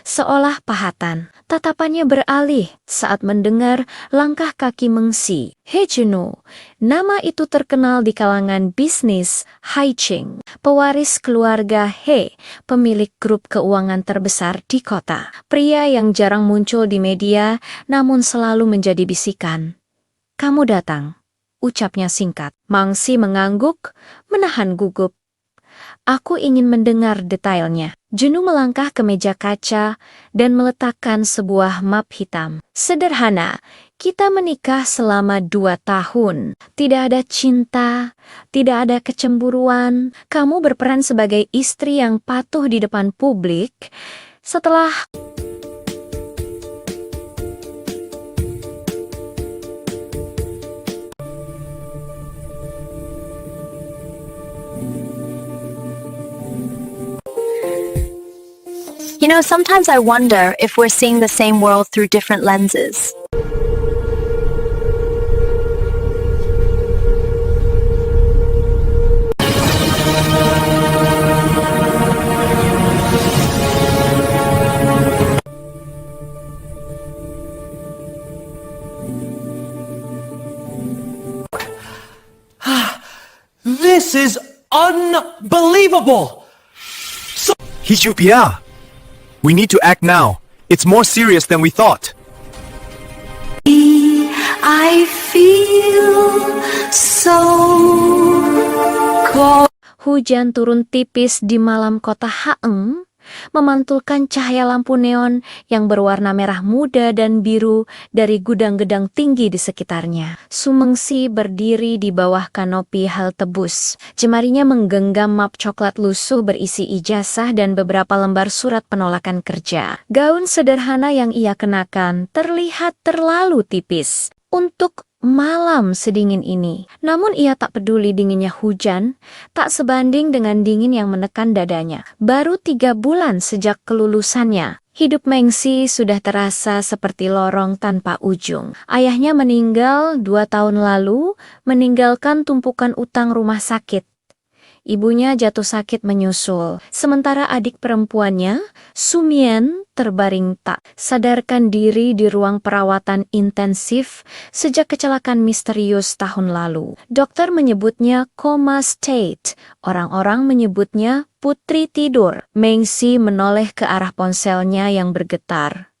seolah pahatan. Tatapannya beralih saat mendengar langkah kaki Mengsi. He Juno, nama itu terkenal di kalangan bisnis Haiching, pewaris keluarga He, pemilik grup keuangan terbesar di kota. Pria yang jarang muncul di media, namun selalu menjadi bisikan. Kamu datang, ucapnya singkat. Mengsi mengangguk, menahan gugup. Aku ingin mendengar detailnya. Juno melangkah ke meja kaca dan meletakkan sebuah map hitam. Sederhana, kita menikah selama 2 tahun. Tidak ada cinta, tidak ada kecemburuan. Kamu berperan sebagai istri yang patuh di depan publik. Setelah You know, sometimes I wonder if we're seeing the same world through different lenses. This is unbelievable! Hijupia! We need to act now. It's more serious than we thought. I feel so cold. hujan turun tipis di malam kota Haeng, memantulkan cahaya lampu neon yang berwarna merah muda dan biru dari gudang-gedang tinggi di sekitarnya. Sumengsi berdiri di bawah kanopi halte bus. Jemarinya menggenggam map coklat lusuh berisi ijazah dan beberapa lembar surat penolakan kerja. Gaun sederhana yang ia kenakan terlihat terlalu tipis untuk malam sedingin ini. Namun ia tak peduli dinginnya hujan, tak sebanding dengan dingin yang menekan dadanya. Baru 3 bulan sejak kelulusannya, hidup Mengsi sudah terasa seperti lorong tanpa ujung. Ayahnya meninggal 2 tahun lalu, meninggalkan tumpukan utang rumah sakit. Ibunya jatuh sakit menyusul, sementara adik perempuannya, Sumien, terbaring tak sadarkan diri di ruang perawatan intensif sejak kecelakaan misterius tahun lalu. Dokter menyebutnya coma state, orang-orang menyebutnya putri tidur. Mengsi menoleh ke arah ponselnya yang bergetar.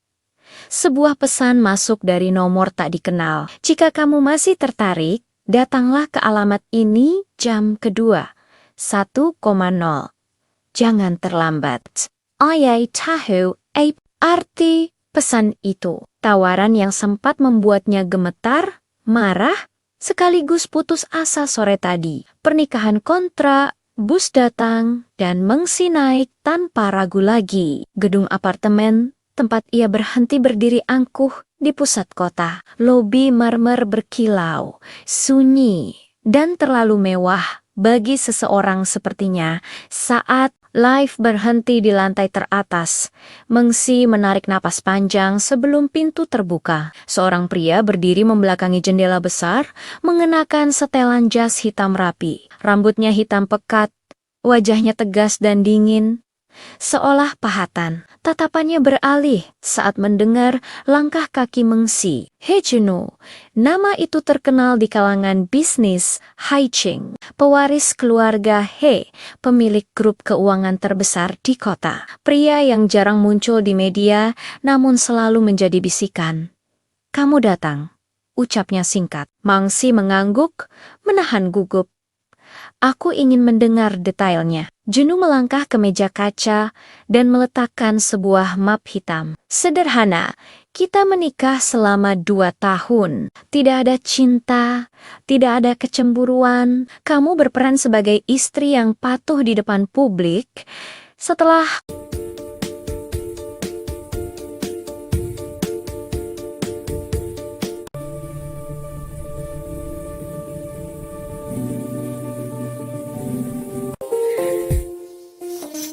Sebuah pesan masuk dari nomor tak dikenal. Jika kamu masih tertarik, datanglah ke alamat ini jam kedua. 1,0. Jangan terlambat. Ayai tahu arti pesan itu. Tawaran yang sempat membuatnya gemetar, marah, sekaligus putus asa sore tadi. Pernikahan kontrak, bus datang, dan Mengsi naik tanpa ragu lagi. Gedung apartemen, tempat ia berhenti berdiri angkuh di pusat kota. Lobi marmer berkilau, sunyi, dan terlalu mewah bagi seseorang sepertinya. Saat lift berhenti di lantai teratas, Mengsi menarik napas panjang sebelum pintu terbuka. Seorang pria berdiri membelakangi jendela besar, mengenakan setelan jas hitam rapi. Rambutnya hitam pekat, wajahnya tegas dan dingin, seolah pahatan. Tatapannya beralih saat mendengar langkah kaki Mengsi. He Juno, nama itu terkenal di kalangan bisnis Haiching, pewaris keluarga He, pemilik grup keuangan terbesar di kota. Pria yang jarang muncul di media, namun selalu menjadi bisikan. Kamu datang, ucapnya singkat. Mengsi mengangguk, menahan gugup. Aku ingin mendengar detailnya. Juno melangkah ke meja kaca dan meletakkan sebuah map hitam. Sederhana, kita menikah selama 2 tahun. Tidak ada cinta, tidak ada kecemburuan. Kamu berperan sebagai istri yang patuh di depan publik. Setelah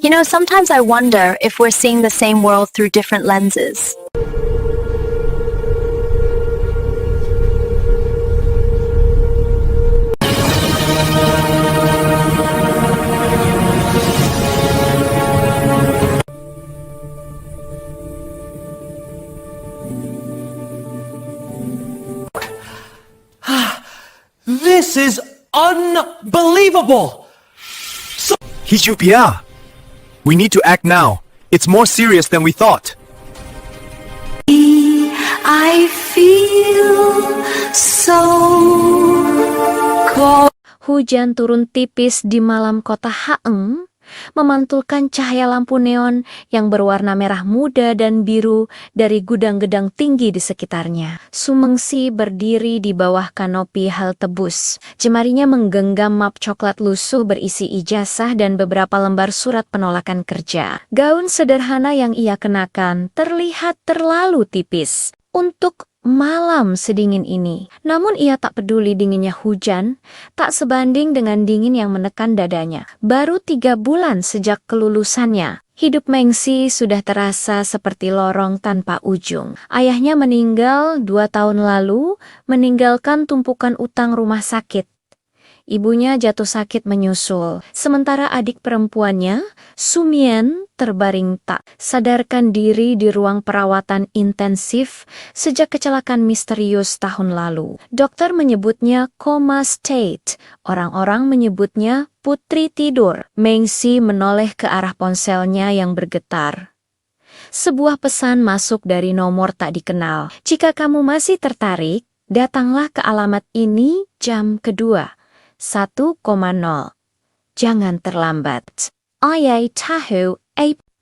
You know, sometimes I wonder if we're seeing the same world through different lenses. This is unbelievable! Hijupia! We need to act now. It's more serious than we thought. I feel so cold. Hujan turun tipis di malam kota Haeng, memantulkan cahaya lampu neon yang berwarna merah muda dan biru dari gudang-gedang tinggi di sekitarnya. Sumengsi berdiri di bawah kanopi halte bus. Jemarinya menggenggam map coklat lusuh berisi ijazah dan beberapa lembar surat penolakan kerja. Gaun sederhana yang ia kenakan terlihat terlalu tipis untuk malam sedingin ini. Namun ia tak peduli dinginnya hujan, tak sebanding dengan dingin yang menekan dadanya. Baru 3 bulan sejak kelulusannya, hidup Mengsi sudah terasa seperti lorong tanpa ujung. Ayahnya meninggal 2 tahun lalu, meninggalkan tumpukan utang rumah sakit. Ibunya jatuh sakit menyusul, sementara adik perempuannya, Sumien, terbaring tak sadarkan diri di ruang perawatan intensif sejak kecelakaan misterius tahun lalu. Dokter menyebutnya coma state, orang-orang menyebutnya putri tidur. Mengsi menoleh ke arah ponselnya yang bergetar. Sebuah pesan masuk dari nomor tak dikenal. Jika kamu masih tertarik, datanglah ke alamat ini jam kedua. 1,0. Jangan terlambat. Ayai tahu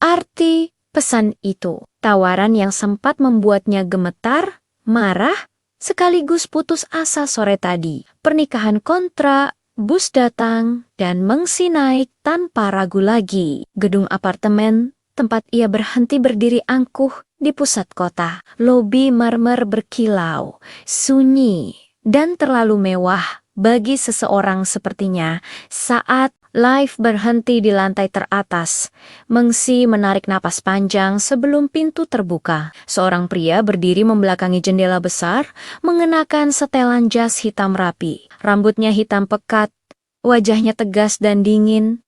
arti pesan itu. Tawaran yang sempat membuatnya gemetar, marah, sekaligus putus asa sore tadi. Pernikahan kontrak, bus datang, dan Mengsi naik tanpa ragu lagi. Gedung apartemen, tempat ia berhenti berdiri angkuh di pusat kota. Lobi marmer berkilau, sunyi, dan terlalu mewah bagi seseorang sepertinya. Saat lift berhenti di lantai teratas, Mengsi menarik napas panjang sebelum pintu terbuka. Seorang pria berdiri membelakangi jendela besar, mengenakan setelan jas hitam rapi. Rambutnya hitam pekat, wajahnya tegas dan dingin,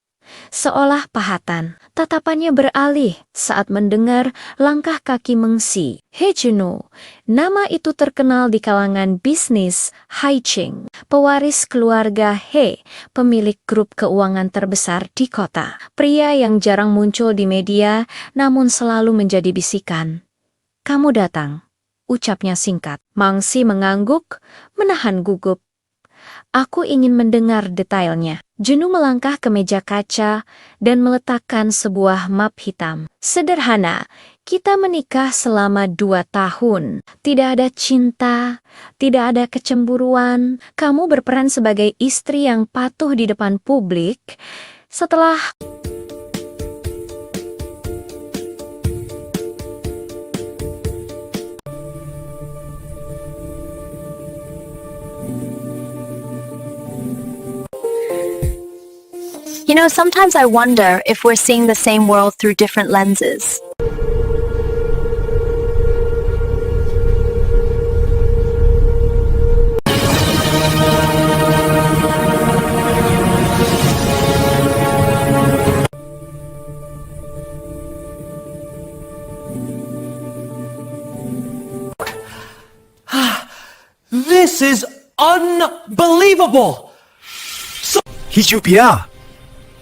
seolah pahatan. Tatapannya beralih saat mendengar langkah kaki Mengsi. He Juno, nama itu terkenal di kalangan bisnis Haiching, pewaris keluarga He, pemilik grup keuangan terbesar di kota. Pria yang jarang muncul di media, namun selalu menjadi bisikan. Kamu datang, ucapnya singkat. Mengsi mengangguk, menahan gugup. Aku ingin mendengar detailnya. Juno melangkah ke meja kaca dan meletakkan sebuah map hitam. Sederhana, kita menikah selama 2 tahun. Tidak ada cinta, tidak ada kecemburuan. Kamu berperan sebagai istri yang patuh di depan publik. Setelah You know, sometimes I wonder if we're seeing the same world through different lenses. This is unbelievable! Hijupia!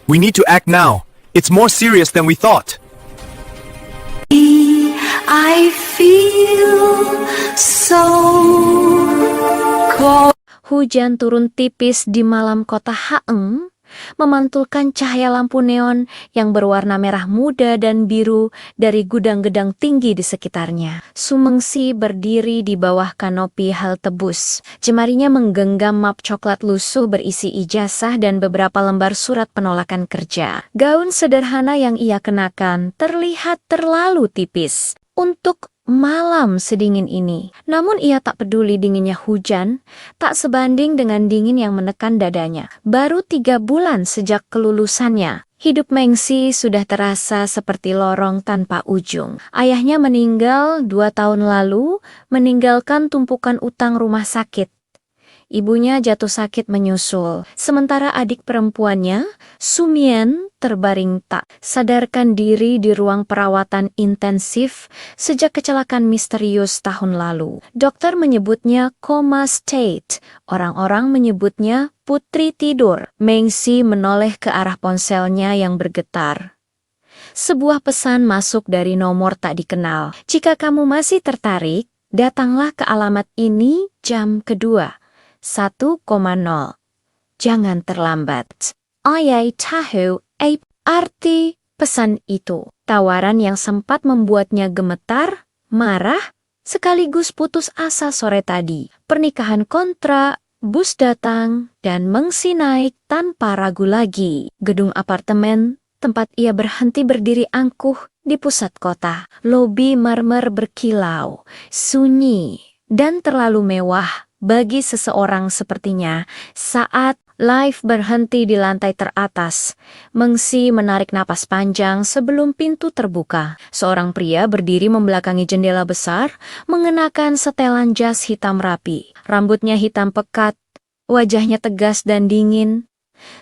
We need to act now. It's more serious than we thought. I feel so cold. hujan turun tipis di malam kota Haeng, memantulkan cahaya lampu neon yang berwarna merah muda dan biru dari gudang-gedang tinggi di sekitarnya. Sumengsi berdiri di bawah kanopi halte bus. Jemarinya menggenggam map coklat lusuh berisi ijazah dan beberapa lembar surat penolakan kerja. Gaun sederhana yang ia kenakan terlihat terlalu tipis untuk malam sedingin ini. Namun ia tak peduli dinginnya hujan, tak sebanding dengan dingin yang menekan dadanya. Baru 3 bulan sejak kelulusannya, Hidup Mengsi sudah terasa seperti lorong tanpa ujung. Ayahnya meninggal 2 tahun lalu, meninggalkan tumpukan utang rumah sakit. Ibunya jatuh sakit menyusul, sementara adik perempuannya, Sumien, terbaring tak sadarkan diri di ruang perawatan intensif sejak kecelakaan misterius tahun lalu. Dokter menyebutnya coma state, orang-orang menyebutnya putri tidur. Mengsi menoleh ke arah ponselnya yang bergetar. Sebuah pesan masuk dari nomor tak dikenal. Jika kamu masih tertarik, datanglah ke alamat ini jam kedua. 1,0. Jangan terlambat. Ayai tahu arti pesan itu. Tawaran yang sempat membuatnya gemetar, marah, sekaligus putus asa sore tadi. Pernikahan kontrak, bus datang, dan Mengsi naik tanpa ragu lagi. Gedung apartemen, tempat ia berhenti berdiri angkuh di pusat kota. Lobi marmer berkilau, sunyi, dan terlalu mewah bagi seseorang sepertinya. Saat lift berhenti di lantai teratas, Mengsi menarik napas panjang sebelum pintu terbuka. Seorang pria berdiri membelakangi jendela besar, mengenakan setelan jas hitam rapi. Rambutnya hitam pekat, wajahnya tegas dan dingin,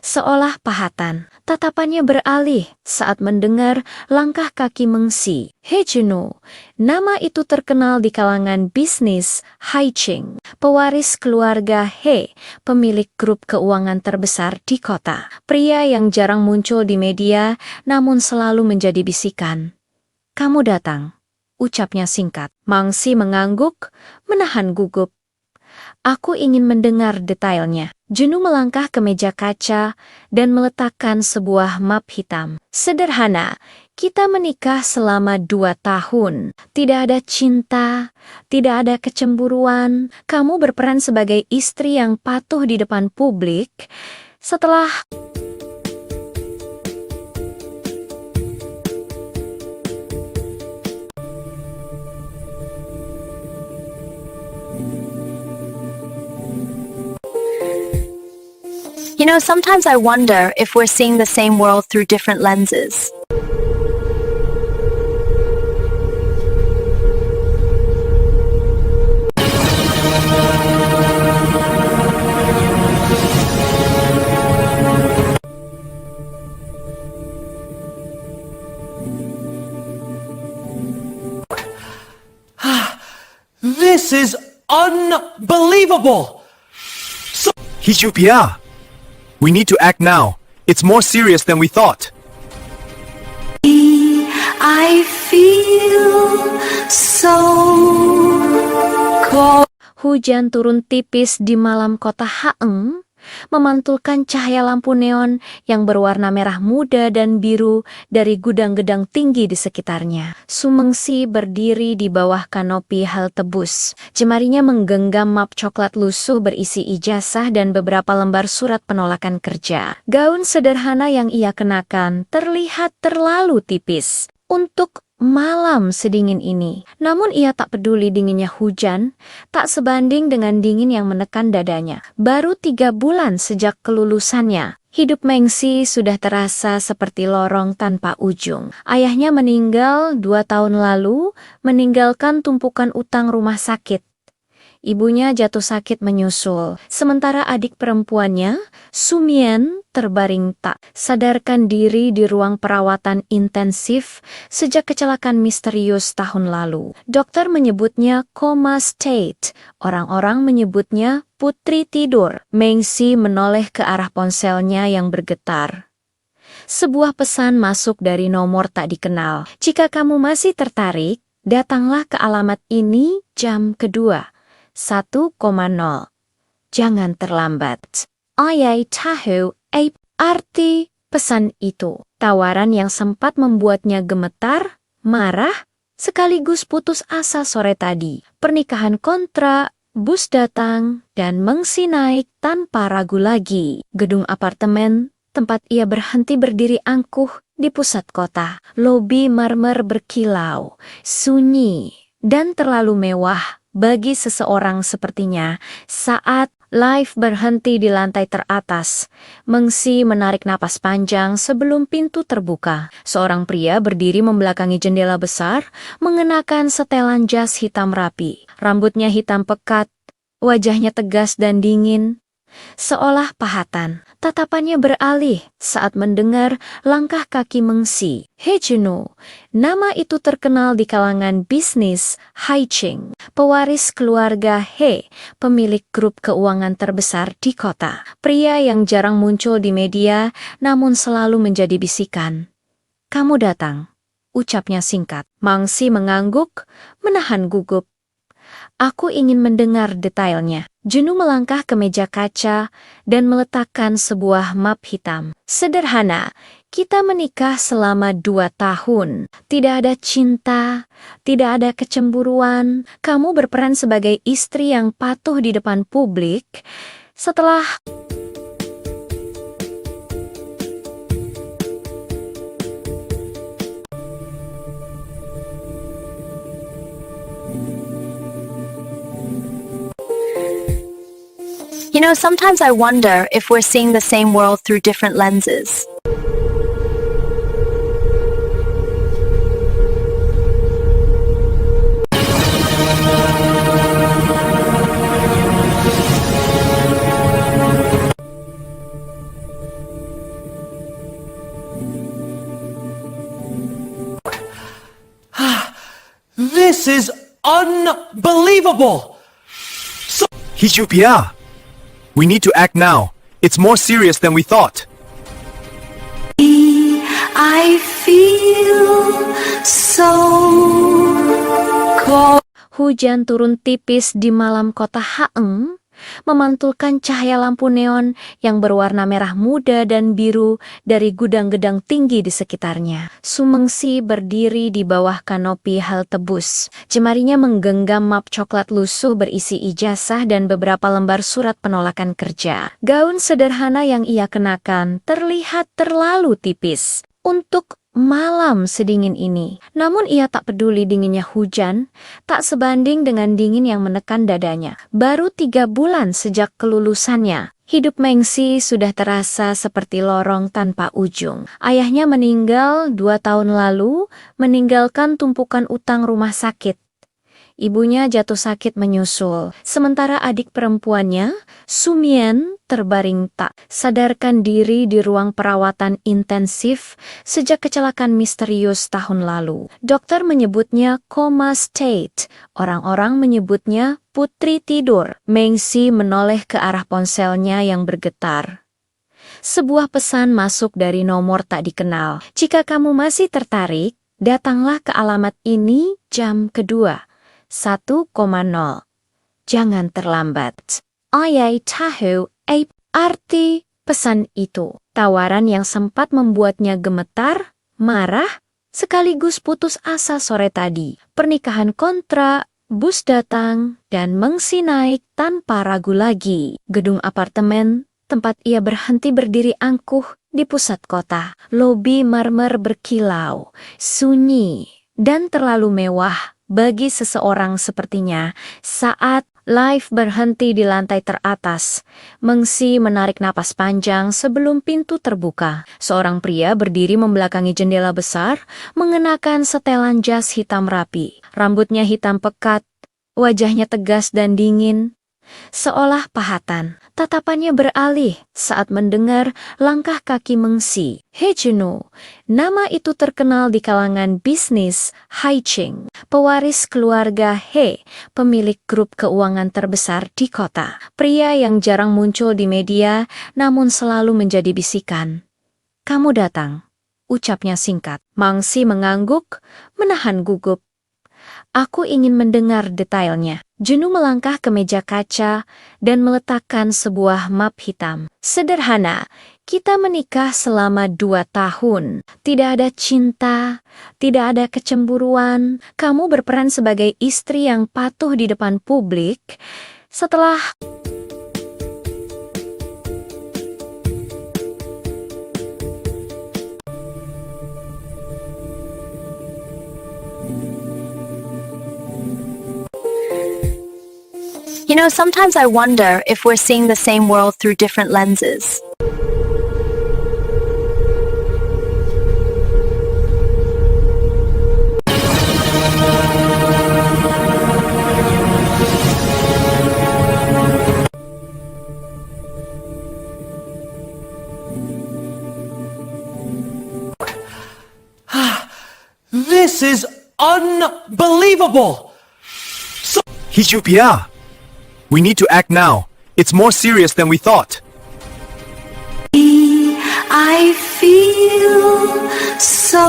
seolah pahatan. Tatapannya beralih saat mendengar langkah kaki Mengsi. He Juno, nama itu terkenal di kalangan bisnis Haiching, pewaris keluarga He, pemilik grup keuangan terbesar di kota. Pria yang jarang muncul di media, namun selalu menjadi bisikan. Kamu datang, ucapnya singkat. Mengsi mengangguk, menahan gugup. Aku ingin mendengar detailnya. Juno melangkah ke meja kaca dan meletakkan sebuah map hitam. Sederhana, kita menikah selama 2 tahun. Tidak ada cinta, tidak ada kecemburuan. Kamu berperan sebagai istri yang patuh di depan publik. Setelah You know, sometimes I wonder if we're seeing the same world through different lenses. This is unbelievable! Hijupia! We need to act now. It's more serious than we thought. I feel so cold. hujan turun tipis di malam kota Haeng, memantulkan cahaya lampu neon yang berwarna merah muda dan biru dari gudang-gedang tinggi di sekitarnya. Sumengsi berdiri di bawah kanopi halte bus. Jemarinya menggenggam map coklat lusuh berisi ijazah dan beberapa lembar surat penolakan kerja. Gaun sederhana yang ia kenakan terlihat terlalu tipis untuk malam sedingin ini. Namun ia tak peduli dinginnya hujan, tak sebanding dengan dingin yang menekan dadanya. Baru 3 bulan sejak kelulusannya, hidup Mengsi sudah terasa seperti lorong tanpa ujung. Ayahnya meninggal 2 tahun lalu, meninggalkan tumpukan utang rumah sakit. Ibunya jatuh sakit menyusul, sementara adik perempuannya, Sumien, terbaring tak sadarkan diri di ruang perawatan intensif sejak kecelakaan misterius tahun lalu. Dokter menyebutnya coma state, orang-orang menyebutnya putri tidur. Mengsi menoleh ke arah ponselnya yang bergetar. Sebuah pesan masuk dari nomor tak dikenal. Jika kamu masih tertarik, datanglah ke alamat ini jam kedua. 1,0. Jangan terlambat. Ayai tahu arti pesan itu. Tawaran yang sempat membuatnya gemetar, marah, sekaligus putus asa sore tadi. Pernikahan kontrak, bus datang, dan Mengsi naik tanpa ragu lagi. Gedung apartemen, tempat ia berhenti berdiri angkuh di pusat kota. Lobi marmer berkilau, sunyi, dan terlalu mewah bagi seseorang sepertinya. Saat Live berhenti di lantai teratas. Mengsi menarik napas panjang sebelum pintu terbuka. Seorang pria berdiri membelakangi jendela besar, mengenakan setelan jas hitam rapi. Rambutnya hitam pekat, wajahnya tegas dan dingin, seolah pahatan. Tatapannya beralih saat mendengar langkah kaki Mengsi. He Juno, nama itu terkenal di kalangan bisnis Haiching, pewaris keluarga He, pemilik grup keuangan terbesar di kota. Pria yang jarang muncul di media, namun selalu menjadi bisikan. Kamu datang, ucapnya singkat. Mengsi mengangguk, menahan gugup. Aku ingin mendengar detailnya. Juno melangkah ke meja kaca dan meletakkan sebuah map hitam. Sederhana, kita menikah selama 2 tahun. Tidak ada cinta, tidak ada kecemburuan. Kamu berperan sebagai istri yang patuh di depan publik. Setelah You know, sometimes I wonder if we're seeing the same world through different lenses. This is unbelievable! Hijupia! We need to act now. It's more serious than we thought. I feel so cold. hujan turun tipis di malam kota Haeng, memantulkan cahaya lampu neon yang berwarna merah muda dan biru dari gudang-gedang tinggi di sekitarnya. Sumengsi berdiri di bawah kanopi halte bus. Jemarinya menggenggam map coklat lusuh berisi ijazah dan beberapa lembar surat penolakan kerja. Gaun sederhana yang ia kenakan terlihat terlalu tipis untuk malam sedingin ini. Namun ia tak peduli dinginnya hujan, tak sebanding dengan dingin yang menekan dadanya. Baru 3 bulan sejak kelulusannya, hidup Mengsi sudah terasa seperti lorong tanpa ujung. Ayahnya meninggal 2 tahun lalu, meninggalkan tumpukan utang rumah sakit. Ibunya jatuh sakit menyusul, sementara adik perempuannya, Sumien, terbaring tak sadarkan diri di ruang perawatan intensif sejak kecelakaan misterius tahun lalu. Dokter menyebutnya coma state, orang-orang menyebutnya putri tidur. Mengsi menoleh ke arah ponselnya yang bergetar. Sebuah pesan masuk dari nomor tak dikenal. Jika kamu masih tertarik, datanglah ke alamat ini jam kedua. 1,0. Jangan terlambat. Ayai tahu arti pesan itu. Tawaran yang sempat membuatnya gemetar, marah, sekaligus putus asa sore tadi. Pernikahan kontrak, bus datang, dan Mengsi naik tanpa ragu lagi. Gedung apartemen, tempat ia berhenti berdiri angkuh di pusat kota. Lobi marmer berkilau, sunyi, dan terlalu mewah bagi seseorang sepertinya. Saat lift berhenti di lantai teratas, Mengsi menarik napas panjang sebelum pintu terbuka. Seorang pria berdiri membelakangi jendela besar, mengenakan setelan jas hitam rapi. Rambutnya hitam pekat, wajahnya tegas dan dingin, seolah pahatan. Tatapannya beralih saat mendengar langkah kaki Mengsi. He Juno, nama itu terkenal di kalangan bisnis Haiching, pewaris keluarga He, pemilik grup keuangan terbesar di kota. Pria yang jarang muncul di media, namun selalu menjadi bisikan. Kamu datang, ucapnya singkat. Mengsi mengangguk, menahan gugup. Aku ingin mendengar detailnya. Juno melangkah ke meja kaca dan meletakkan sebuah map hitam. Sederhana, kita menikah selama 2 tahun. Tidak ada cinta, tidak ada kecemburuan. Kamu berperan sebagai istri yang patuh di depan publik. Setelah You You know, sometimes I wonder if we're seeing the same world through different lenses. This is unbelievable! Hijupia! We need to act now. It's more serious than we thought. I feel so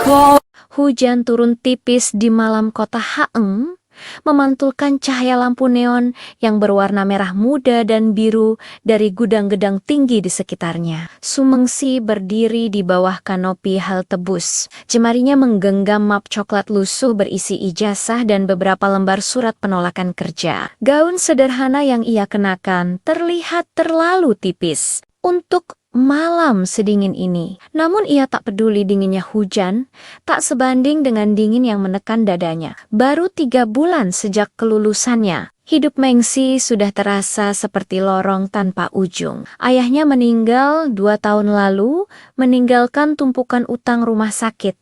cold. Hujan turun tipis di malam kota Haeng, memantulkan cahaya lampu neon yang berwarna merah muda dan biru dari gudang-gedang tinggi di sekitarnya. Sumengsi berdiri di bawah kanopi halte bus. Jemarinya menggenggam map coklat lusuh berisi ijazah dan beberapa lembar surat penolakan kerja. Gaun sederhana yang ia kenakan terlihat terlalu tipis untuk malam sedingin ini. Namun ia tak peduli dinginnya hujan, tak sebanding dengan dingin yang menekan dadanya. Baru 3 bulan sejak kelulusannya, hidup Mengsi sudah terasa seperti lorong tanpa ujung. Ayahnya meninggal 2 tahun lalu, meninggalkan tumpukan utang rumah sakit.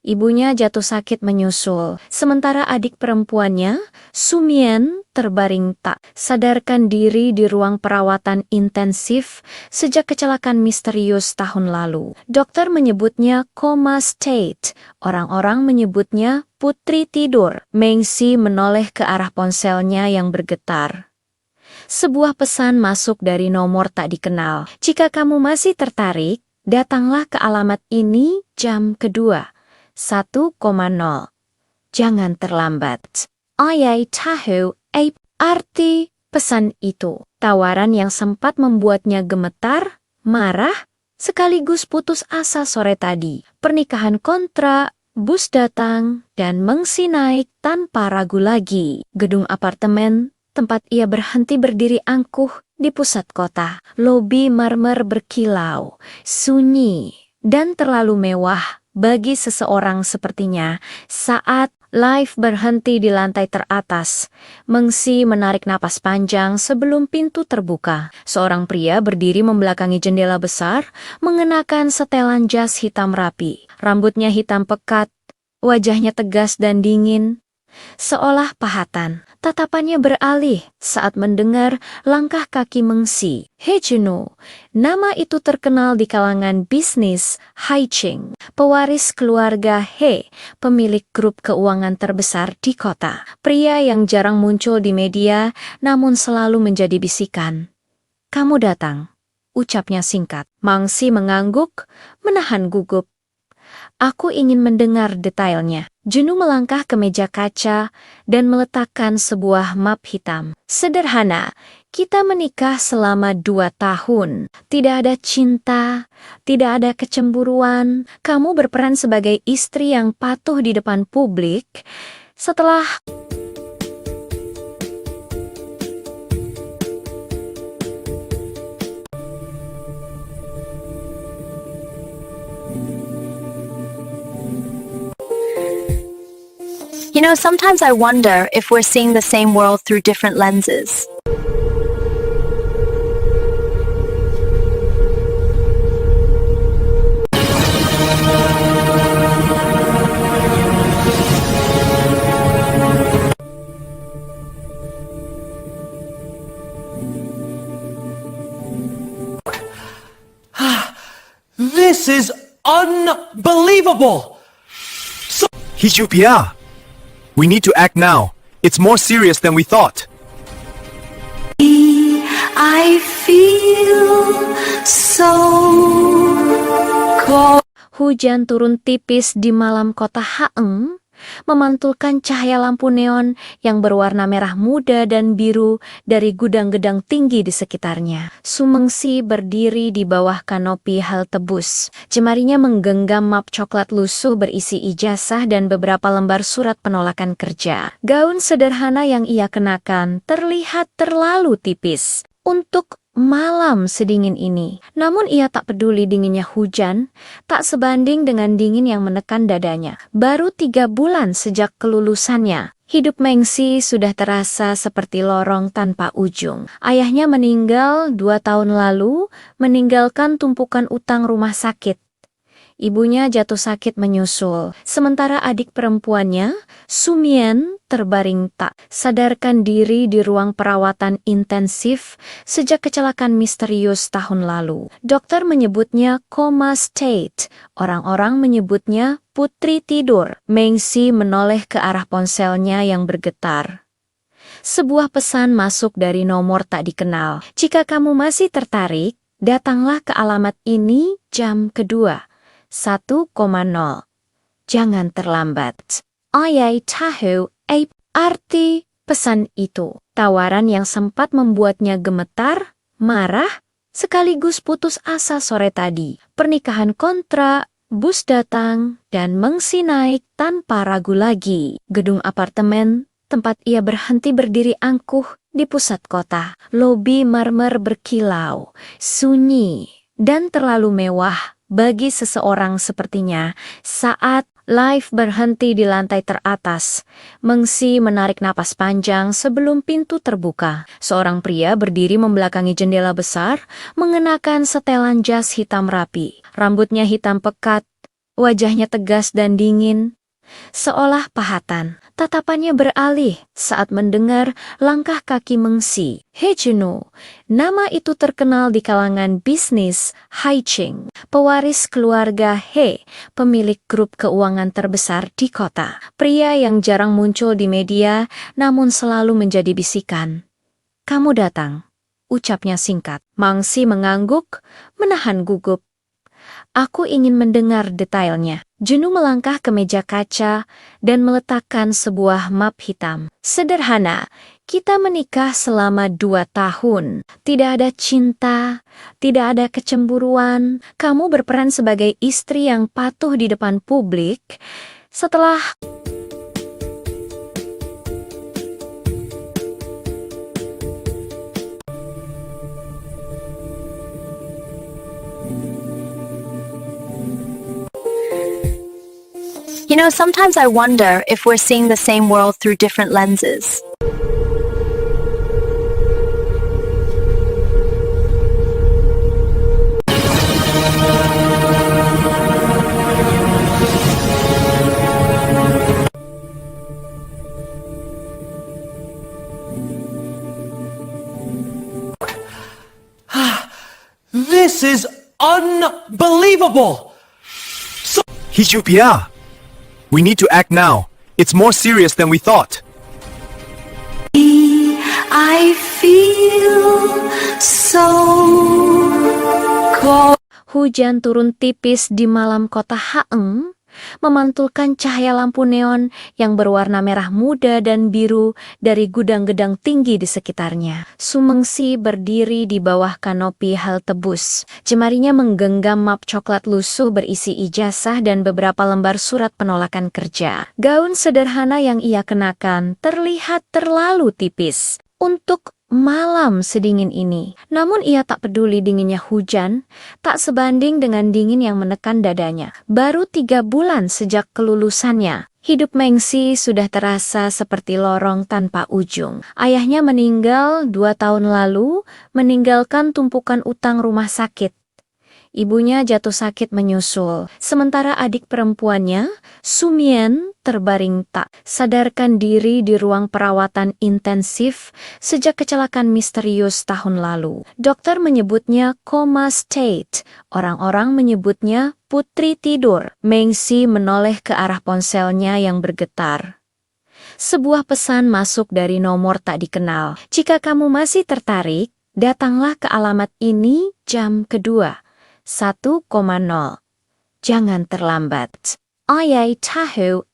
Ibunya jatuh sakit menyusul, sementara adik perempuannya, Sumien, terbaring tak sadarkan diri di ruang perawatan intensif sejak kecelakaan misterius tahun lalu. Dokter menyebutnya coma state, orang-orang menyebutnya putri tidur. Mengsi menoleh ke arah ponselnya yang bergetar. Sebuah pesan masuk dari nomor tak dikenal. Jika kamu masih tertarik, datanglah ke alamat ini jam kedua. 1,0. Jangan terlambat. Ayai tahu arti pesan itu. Tawaran yang sempat membuatnya gemetar, marah, sekaligus putus asa sore tadi. Pernikahan kontrak, bus datang, dan Mengsi naik tanpa ragu lagi. Gedung apartemen, tempat ia berhenti berdiri angkuh di pusat kota. Lobi marmer berkilau, sunyi, dan terlalu mewah bagi seseorang sepertinya. Saat lift berhenti di lantai teratas, Mengsi menarik napas panjang sebelum pintu terbuka. Seorang pria berdiri membelakangi jendela besar, mengenakan setelan jas hitam rapi. Rambutnya hitam pekat, wajahnya tegas dan dingin, seolah pahatan. Tatapannya beralih saat mendengar langkah kaki Mengsi. He Juno, nama itu terkenal di kalangan bisnis Haiching, pewaris keluarga He, pemilik grup keuangan terbesar di kota. Pria yang jarang muncul di media, namun selalu menjadi bisikan. Kamu datang, ucapnya singkat. Mengsi mengangguk, menahan gugup. Aku ingin mendengar detailnya. Juno melangkah ke meja kaca dan meletakkan sebuah map hitam. Sederhana, kita menikah selama 2 tahun. Tidak ada cinta, tidak ada kecemburuan. Kamu berperan sebagai istri yang patuh di depan publik. Setelah You know, sometimes I wonder if we're seeing the same world through different lenses. This is unbelievable! Hijupia! We need to act now. It's more serious than we thought. I feel so cold. hujan turun tipis di malam kota Haeng, memantulkan cahaya lampu neon yang berwarna merah muda dan biru dari gudang-gedang tinggi di sekitarnya. Sumengsi berdiri di bawah kanopi halte bus. Jemarinya menggenggam map coklat lusuh berisi ijazah dan beberapa lembar surat penolakan kerja. Gaun sederhana yang ia kenakan terlihat terlalu tipis untuk malam sedingin ini. Namun ia tak peduli dinginnya hujan, tak sebanding dengan dingin yang menekan dadanya. Baru 3 bulan sejak kelulusannya, Hidup Mengsi sudah terasa seperti lorong tanpa ujung. Ayahnya meninggal 2 tahun lalu, meninggalkan tumpukan utang rumah sakit. Ibunya jatuh sakit menyusul, sementara adik perempuannya, Sumien, terbaring tak sadarkan diri di ruang perawatan intensif sejak kecelakaan misterius tahun lalu. Dokter menyebutnya coma state, orang-orang menyebutnya putri tidur. Mengsi menoleh ke arah ponselnya yang bergetar. Sebuah pesan masuk dari nomor tak dikenal. Jika kamu masih tertarik, datanglah ke alamat ini jam kedua. 1,0. Jangan terlambat. Ayai tahu arti pesan itu. Tawaran yang sempat membuatnya gemetar, marah, sekaligus putus asa sore tadi. Pernikahan kontrak, bus datang, dan Mengsi naik tanpa ragu lagi. Gedung apartemen, tempat ia berhenti berdiri angkuh di pusat kota. Lobi marmer berkilau, sunyi, dan terlalu mewah bagi seseorang sepertinya. Saat lift berhenti di lantai teratas, Mengsi menarik napas panjang sebelum pintu terbuka. Seorang pria berdiri membelakangi jendela besar, mengenakan setelan jas hitam rapi. Rambutnya hitam pekat, wajahnya tegas dan dingin, seolah pahatan. Tatapannya beralih saat mendengar langkah kaki Mengsi. He Juno, nama itu terkenal di kalangan bisnis Haiching, pewaris keluarga He, pemilik grup keuangan terbesar di kota. Pria yang jarang muncul di media, namun selalu menjadi bisikan. Kamu datang, ucapnya singkat. Mengsi mengangguk, menahan gugup. Aku ingin mendengar detailnya. Juno melangkah ke meja kaca dan meletakkan sebuah map hitam. Sederhana, kita menikah selama 2 tahun. Tidak ada cinta, tidak ada kecemburuan. Kamu berperan sebagai istri yang patuh di depan publik. Setelah You know, sometimes I wonder if we're seeing the same world through different lenses. This is unbelievable! Hijupia! We need to act now. It's more serious than we thought. I feel so cold. hujan turun tipis di malam kota Haeng, memantulkan cahaya lampu neon yang berwarna merah muda dan biru dari gudang-gedang tinggi di sekitarnya. Sumengsi berdiri di bawah kanopi halte bus. Jemarinya menggenggam map coklat lusuh berisi ijazah dan beberapa lembar surat penolakan kerja. Gaun sederhana yang ia kenakan terlihat terlalu tipis untuk malam sedingin ini. Namun ia tak peduli dinginnya hujan, tak sebanding dengan dingin yang menekan dadanya. Baru 3 bulan sejak kelulusannya, hidup Mengsi sudah terasa seperti lorong tanpa ujung. Ayahnya meninggal 2 tahun lalu, meninggalkan tumpukan utang rumah sakit. Ibunya jatuh sakit menyusul, sementara adik perempuannya, Sumien, terbaring tak sadarkan diri di ruang perawatan intensif sejak kecelakaan misterius tahun lalu. Dokter menyebutnya coma state, orang-orang menyebutnya putri tidur. Mengsi menoleh ke arah ponselnya yang bergetar. Sebuah pesan masuk dari nomor tak dikenal. Jika kamu masih tertarik, datanglah ke alamat ini jam kedua. 1,0. Jangan terlambat. Ayai tahu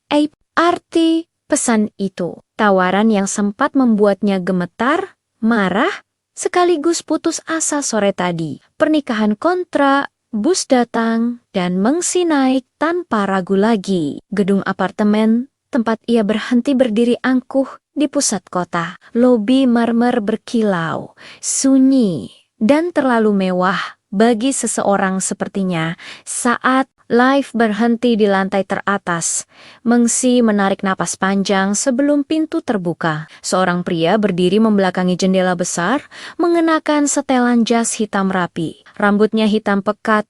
arti pesan itu. Tawaran yang sempat membuatnya gemetar, marah, sekaligus putus asa sore tadi. Pernikahan kontrak, bus datang, dan Mengsi naik tanpa ragu lagi. Gedung apartemen, tempat ia berhenti berdiri angkuh di pusat kota. Lobi marmer berkilau, sunyi, dan terlalu mewah bagi seseorang sepertinya saat lift berhenti di lantai teratas. Mengsi menarik napas panjang sebelum pintu terbuka. Seorang pria berdiri membelakangi jendela besar, mengenakan setelan jas hitam rapi. Rambutnya hitam pekat,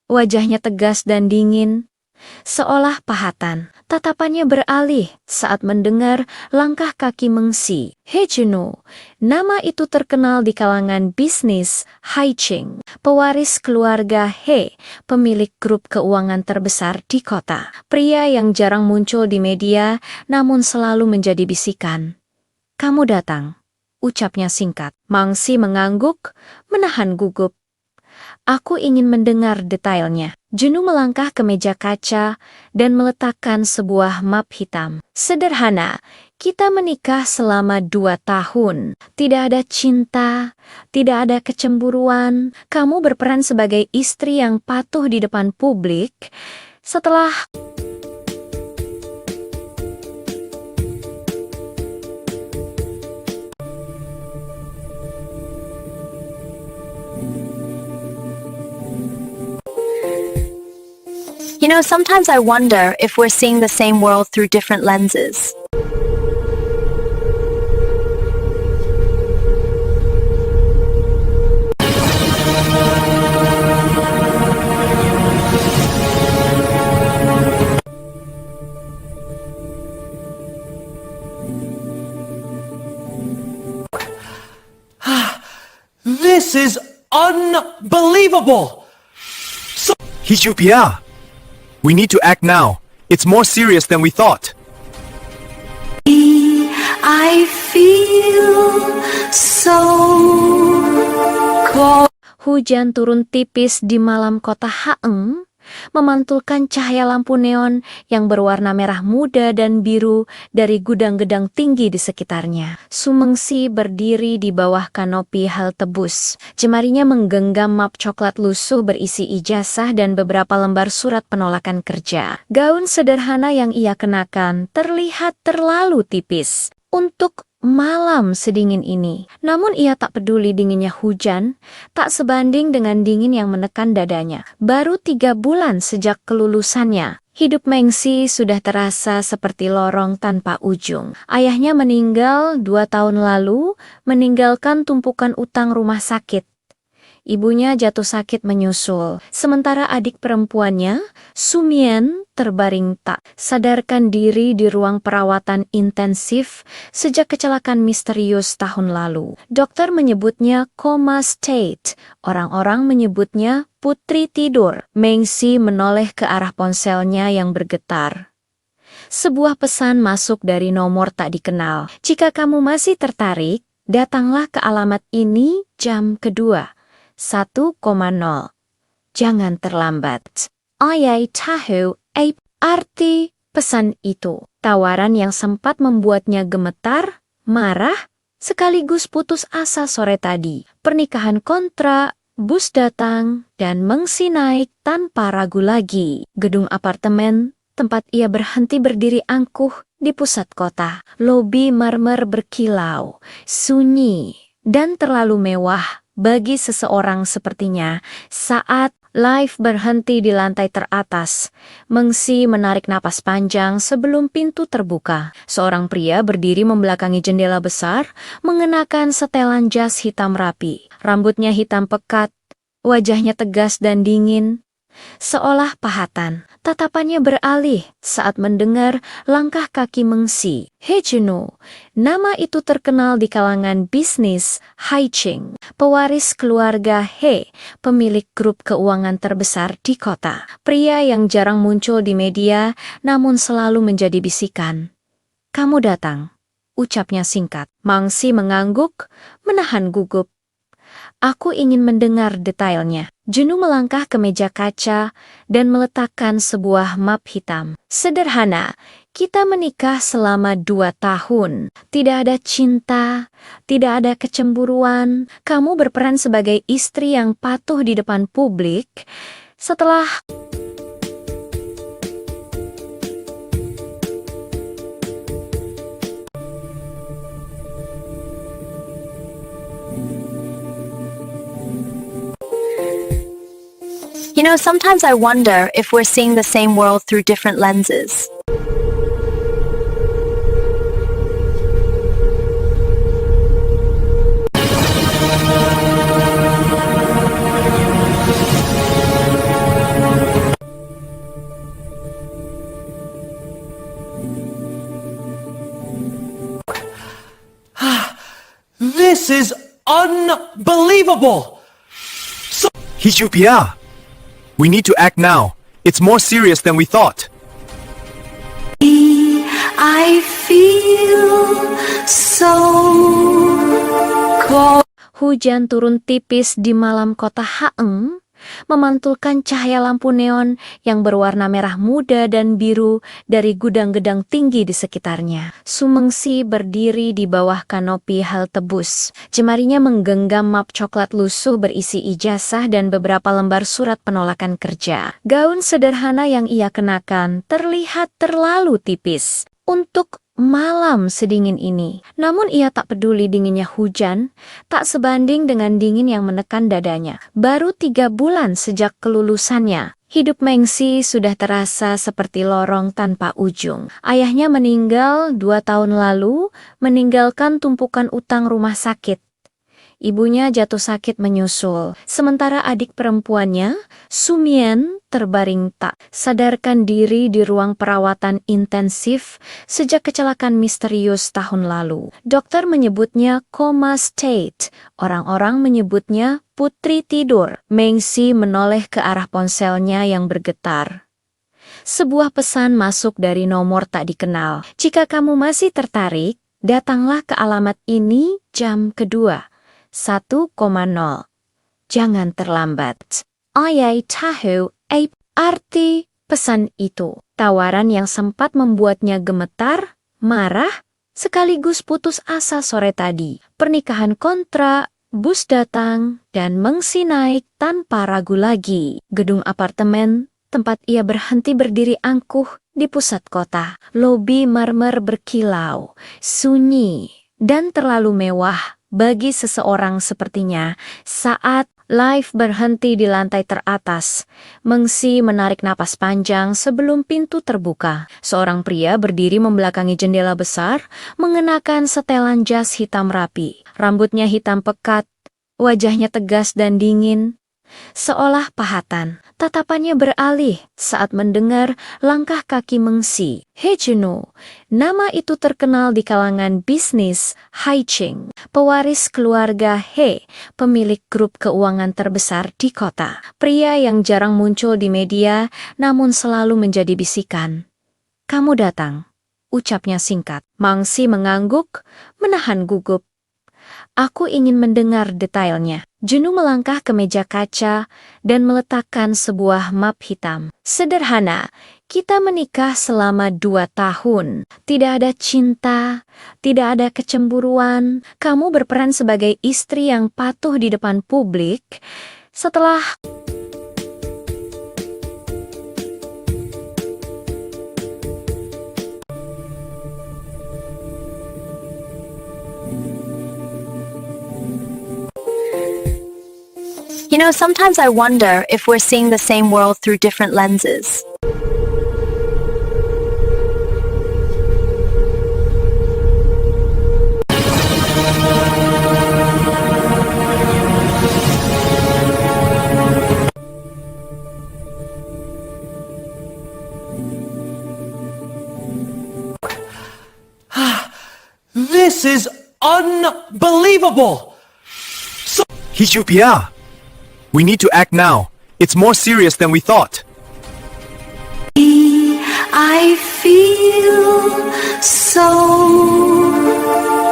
wajahnya tegas dan dingin, seolah pahatan. Tatapannya beralih saat mendengar langkah kaki Mengsi. He Juno, nama itu terkenal di kalangan bisnis Haiching, pewaris keluarga He, pemilik grup keuangan terbesar di kota. Pria yang jarang muncul di media, namun selalu menjadi bisikan. Kamu datang, ucapnya singkat. Mengsi mengangguk, menahan gugup. Aku ingin mendengar detailnya. Juno melangkah ke meja kaca dan meletakkan sebuah map hitam. Sederhana, kita menikah selama 2 tahun. Tidak ada cinta, tidak ada kecemburuan. Kamu berperan sebagai istri yang patuh di depan publik. Setelah You know, sometimes I wonder if we're seeing the same world through different lenses. This is unbelievable! Hijupia! We need to act now. It's more serious than we thought. I feel so cold. hujan turun tipis di malam kota Haeng, memantulkan cahaya lampu neon yang berwarna merah muda dan biru dari gudang-gedang tinggi di sekitarnya. Sumengsi berdiri di bawah kanopi halte bus. Jemarinya menggenggam map coklat lusuh berisi ijazah dan beberapa lembar surat penolakan kerja. Gaun sederhana yang ia kenakan terlihat terlalu tipis untuk malam sedingin ini. Namun ia tak peduli dinginnya hujan, tak sebanding dengan dingin yang menekan dadanya. Baru 3 bulan sejak kelulusannya, hidup Mengsi sudah terasa seperti lorong tanpa ujung. Ayahnya meninggal 2 tahun lalu, meninggalkan tumpukan utang rumah sakit. Ibunya jatuh sakit menyusul, sementara adik perempuannya, Sumien, terbaring tak sadarkan diri di ruang perawatan intensif sejak kecelakaan misterius tahun lalu. Dokter menyebutnya coma state, orang-orang menyebutnya putri tidur. Mengsi menoleh ke arah ponselnya yang bergetar. Sebuah pesan masuk dari nomor tak dikenal. Jika kamu masih tertarik, datanglah ke alamat ini jam kedua. 1,0. Jangan terlambat. Ayai tahu arti pesan itu. Tawaran yang sempat membuatnya gemetar, marah, sekaligus putus asa sore tadi. Pernikahan kontrak, bus datang, dan Mengsi naik tanpa ragu lagi. Gedung apartemen, tempat ia berhenti berdiri angkuh di pusat kota. Lobi marmer berkilau, sunyi, dan terlalu mewah bagi seseorang sepertinya. Saat lift berhenti di lantai teratas, Mengsi menarik napas panjang sebelum pintu terbuka. Seorang pria berdiri membelakangi jendela besar, mengenakan setelan jas hitam rapi. Rambutnya hitam pekat, wajahnya tegas dan dingin, seolah pahatan. Tatapannya beralih saat mendengar langkah kaki Mengsi. He Juno, nama itu terkenal di kalangan bisnis Haiching, pewaris keluarga He, pemilik grup keuangan terbesar di kota. Pria yang jarang muncul di media, namun selalu menjadi bisikan. Kamu datang, ucapnya singkat. Mengsi mengangguk, menahan gugup. Aku ingin mendengar detailnya. Juno melangkah ke meja kaca dan meletakkan sebuah map hitam. Sederhana, kita menikah selama 2 tahun. Tidak ada cinta, tidak ada kecemburuan. Kamu berperan sebagai istri yang patuh di depan publik. Setelah You know, sometimes I wonder if we're seeing the same world through different lenses. This is unbelievable! Hijupia! We need to act now. It's more serious than we thought. I feel so cold. Hujan turun tipis di malam kota Haeng, memantulkan cahaya lampu neon yang berwarna merah muda dan biru dari gudang-gedang tinggi di sekitarnya. Sumengsi berdiri di bawah kanopi halte bus. Jemarinya menggenggam map coklat lusuh berisi ijazah dan beberapa lembar surat penolakan kerja. Gaun sederhana yang ia kenakan terlihat terlalu tipis untuk malam sedingin ini. Namun ia tak peduli dinginnya hujan, tak sebanding dengan dingin yang menekan dadanya. Baru 3 bulan sejak kelulusannya, hidup Mengsi sudah terasa seperti lorong tanpa ujung. Ayahnya meninggal 2 tahun lalu, meninggalkan tumpukan utang rumah sakit. Ibunya jatuh sakit menyusul, sementara adik perempuannya, Sumien, terbaring tak sadarkan diri di ruang perawatan intensif sejak kecelakaan misterius tahun lalu. Dokter menyebutnya coma state, orang-orang menyebutnya putri tidur. Mengsi menoleh ke arah ponselnya yang bergetar. Sebuah pesan masuk dari nomor tak dikenal. Jika kamu masih tertarik, datanglah ke alamat ini jam kedua. 1,0. Jangan terlambat. Ayai tahu arti pesan itu. Tawaran yang sempat membuatnya gemetar, marah, sekaligus putus asa sore tadi. Pernikahan kontra, bus datang, dan Mengsi naik tanpa ragu lagi. Gedung apartemen, tempat ia berhenti berdiri angkuh di pusat kota. Lobi marmer berkilau, sunyi, dan terlalu mewah bagi seseorang sepertinya. Saat lift berhenti di lantai teratas, Mengsi menarik napas panjang sebelum pintu terbuka. Seorang pria berdiri membelakangi jendela besar, mengenakan setelan jas hitam rapi. Rambutnya hitam pekat, wajahnya tegas dan dingin, seolah pahatan. Tatapannya beralih saat mendengar langkah kaki Mengsi. He Juno, nama itu terkenal di kalangan bisnis Haiching, pewaris keluarga He, pemilik grup keuangan terbesar di kota. Pria yang jarang muncul di media, namun selalu menjadi bisikan. Kamu datang, ucapnya singkat. Mengsi mengangguk, menahan gugup. Aku ingin mendengar detailnya. Juno melangkah ke meja kaca dan meletakkan sebuah map hitam. Sederhana, kita menikah selama 2 tahun. Tidak ada cinta, tidak ada kecemburuan. Kamu berperan sebagai istri yang patuh di depan publik. Setelah You know, sometimes I wonder if we're seeing the same world through different lenses. This is unbelievable! Hijupia! We need to act now. It's more serious than we thought. I feel so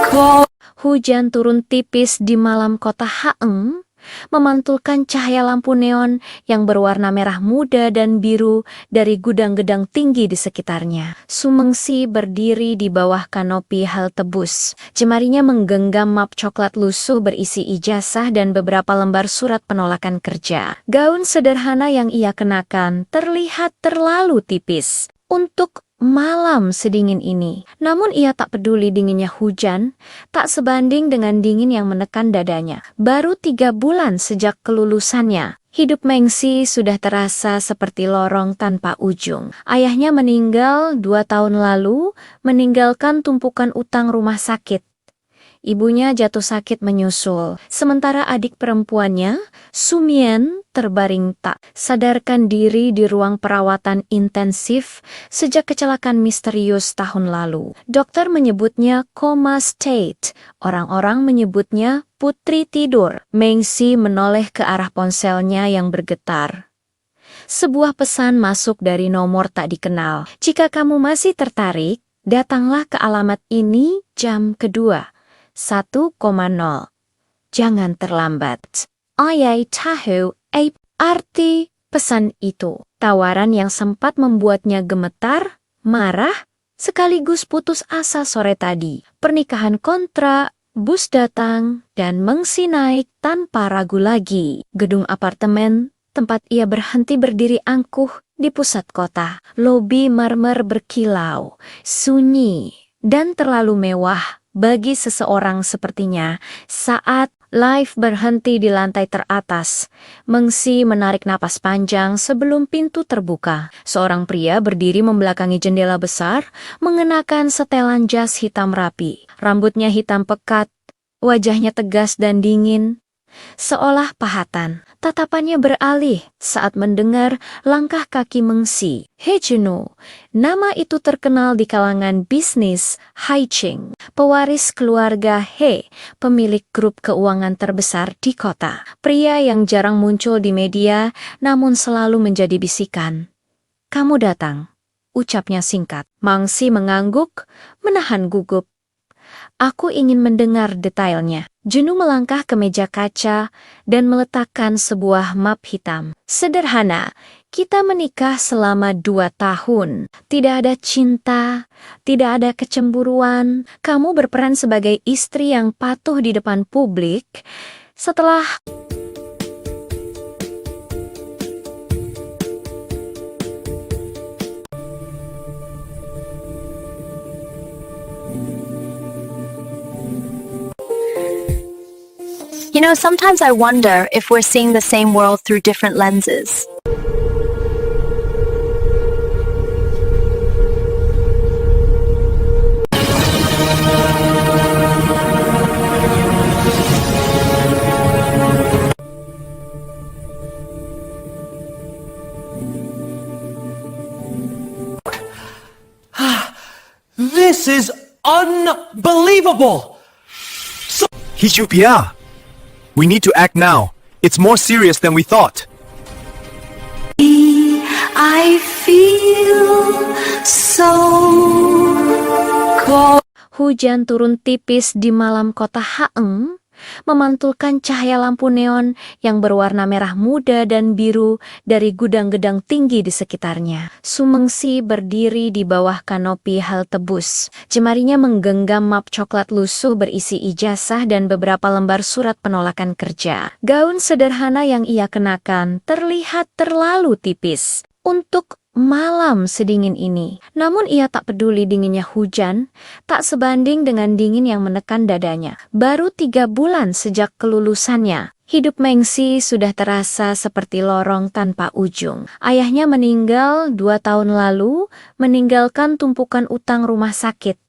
cold. hujan turun tipis di malam kota Haeng, memantulkan cahaya lampu neon yang berwarna merah muda dan biru dari gudang-gedang tinggi di sekitarnya. Sumengsi berdiri di bawah kanopi halte bus. Jemarinya menggenggam map coklat lusuh berisi ijazah dan beberapa lembar surat penolakan kerja. Gaun sederhana yang ia kenakan terlihat terlalu tipis untuk malam sedingin ini. Namun ia tak peduli dinginnya hujan, tak sebanding dengan dingin yang menekan dadanya. Baru 3 bulan sejak kelulusannya, hidup Mengsi sudah terasa seperti lorong tanpa ujung. Ayahnya meninggal 2 tahun lalu, meninggalkan tumpukan utang rumah sakit. Ibunya jatuh sakit menyusul, sementara adik perempuannya, Sumien, terbaring tak sadarkan diri di ruang perawatan intensif sejak kecelakaan misterius tahun lalu. Dokter menyebutnya coma state, orang-orang menyebutnya putri tidur. Mengsi menoleh ke arah ponselnya yang bergetar. Sebuah pesan masuk dari nomor tak dikenal. Jika kamu masih tertarik, datanglah ke alamat ini jam kedua. 1,0. Jangan terlambat. Ayai tahu arti pesan itu. Tawaran yang sempat membuatnya gemetar, marah, sekaligus putus asa sore tadi. Pernikahan kontrak, bus datang, dan Mengsi naik tanpa ragu lagi. Gedung apartemen, tempat ia berhenti berdiri angkuh di pusat kota. Lobi marmer berkilau, sunyi, dan terlalu mewah bagi seseorang sepertinya. Saat lift berhenti di lantai teratas, Mengsi menarik napas panjang sebelum pintu terbuka. Seorang pria berdiri membelakangi jendela besar, mengenakan setelan jas hitam rapi. Rambutnya hitam pekat, wajahnya tegas dan dingin, seolah pahatan. Tatapannya beralih saat mendengar langkah kaki Mengsi. He Junoo, nama itu terkenal di kalangan bisnis Haiching, pewaris keluarga He, pemilik grup keuangan terbesar di kota. Pria yang jarang muncul di media, namun selalu menjadi bisikan. Kamu datang, ucapnya singkat. Mengsi mengangguk, menahan gugup. Aku ingin mendengar detailnya. Junoo melangkah ke meja kaca dan meletakkan sebuah map hitam. Sederhana, kita menikah selama 2 tahun. Tidak ada cinta, tidak ada kecemburuan. Kamu berperan sebagai istri yang patuh di depan publik. Setelah You know, sometimes I wonder if we're seeing the same world through different lenses. This is unbelievable! Hijupia! We need to act now. It's more serious than we thought. I feel so cold. hujan turun tipis di malam kota Haeng, memantulkan cahaya lampu neon yang berwarna merah muda dan biru dari gudang-gedang tinggi di sekitarnya. Sumengsi berdiri di bawah kanopi halte bus. Jemarinya menggenggam map coklat lusuh berisi ijazah dan beberapa lembar surat penolakan kerja. Gaun sederhana yang ia kenakan terlihat terlalu tipis untuk malam sedingin ini. Namun ia tak peduli dinginnya hujan, tak sebanding dengan dingin yang menekan dadanya. Baru 3 bulan sejak kelulusannya, hidup Mengsi sudah terasa seperti lorong tanpa ujung. Ayahnya meninggal 2 tahun lalu, meninggalkan tumpukan utang rumah sakit.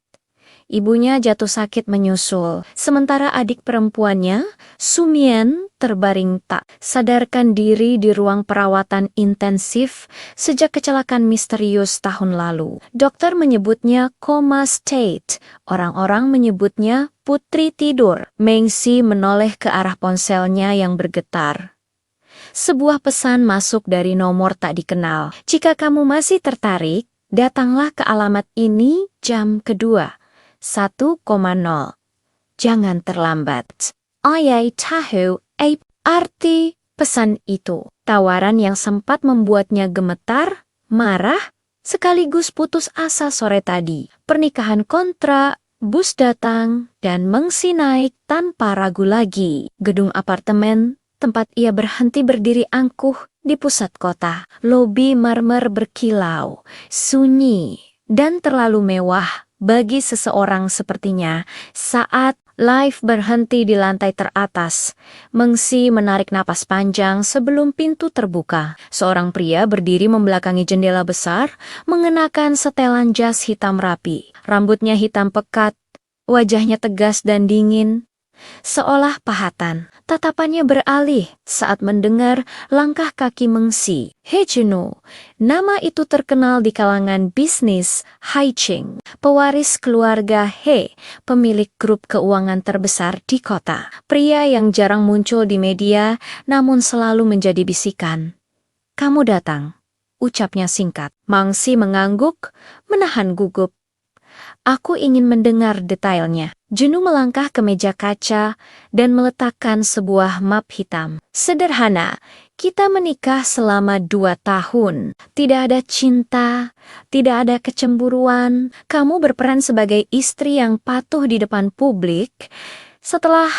Ibunya jatuh sakit menyusul, sementara adik perempuannya, Sumien, terbaring tak sadarkan diri di ruang perawatan intensif sejak kecelakaan misterius tahun lalu. Dokter menyebutnya coma state, orang-orang menyebutnya putri tidur. Mengsi menoleh ke arah ponselnya yang bergetar. Sebuah pesan masuk dari nomor tak dikenal. Jika kamu masih tertarik, datanglah ke alamat ini jam kedua. 1,0. Jangan terlambat. Ayai tahu arti pesan itu. Tawaran yang sempat membuatnya gemetar, marah, sekaligus putus asa sore tadi. Pernikahan kontrak, bus datang, dan Mengsi naik tanpa ragu lagi. Gedung apartemen, tempat ia berhenti berdiri angkuh di pusat kota. Lobi marmer berkilau, sunyi, dan terlalu mewah bagi seseorang sepertinya. Saat lift berhenti di lantai teratas, Mengsi menarik napas panjang sebelum pintu terbuka. Seorang pria berdiri membelakangi jendela besar, mengenakan setelan jas hitam rapi. Rambutnya hitam pekat, wajahnya tegas dan dingin, seolah pahatan. Tatapannya beralih saat mendengar langkah kaki Mengsi. He Juno, nama itu terkenal di kalangan bisnis Haiching, pewaris keluarga He, pemilik grup keuangan terbesar di kota. Pria yang jarang muncul di media, namun selalu menjadi bisikan. Kamu datang, ucapnya singkat. Mengsi mengangguk, menahan gugup. Aku ingin mendengar detailnya. Juno melangkah ke meja kaca dan meletakkan sebuah map hitam. Sederhana, kita menikah selama 2 tahun. Tidak ada cinta, tidak ada kecemburuan. Kamu berperan sebagai istri yang patuh di depan publik. Setelah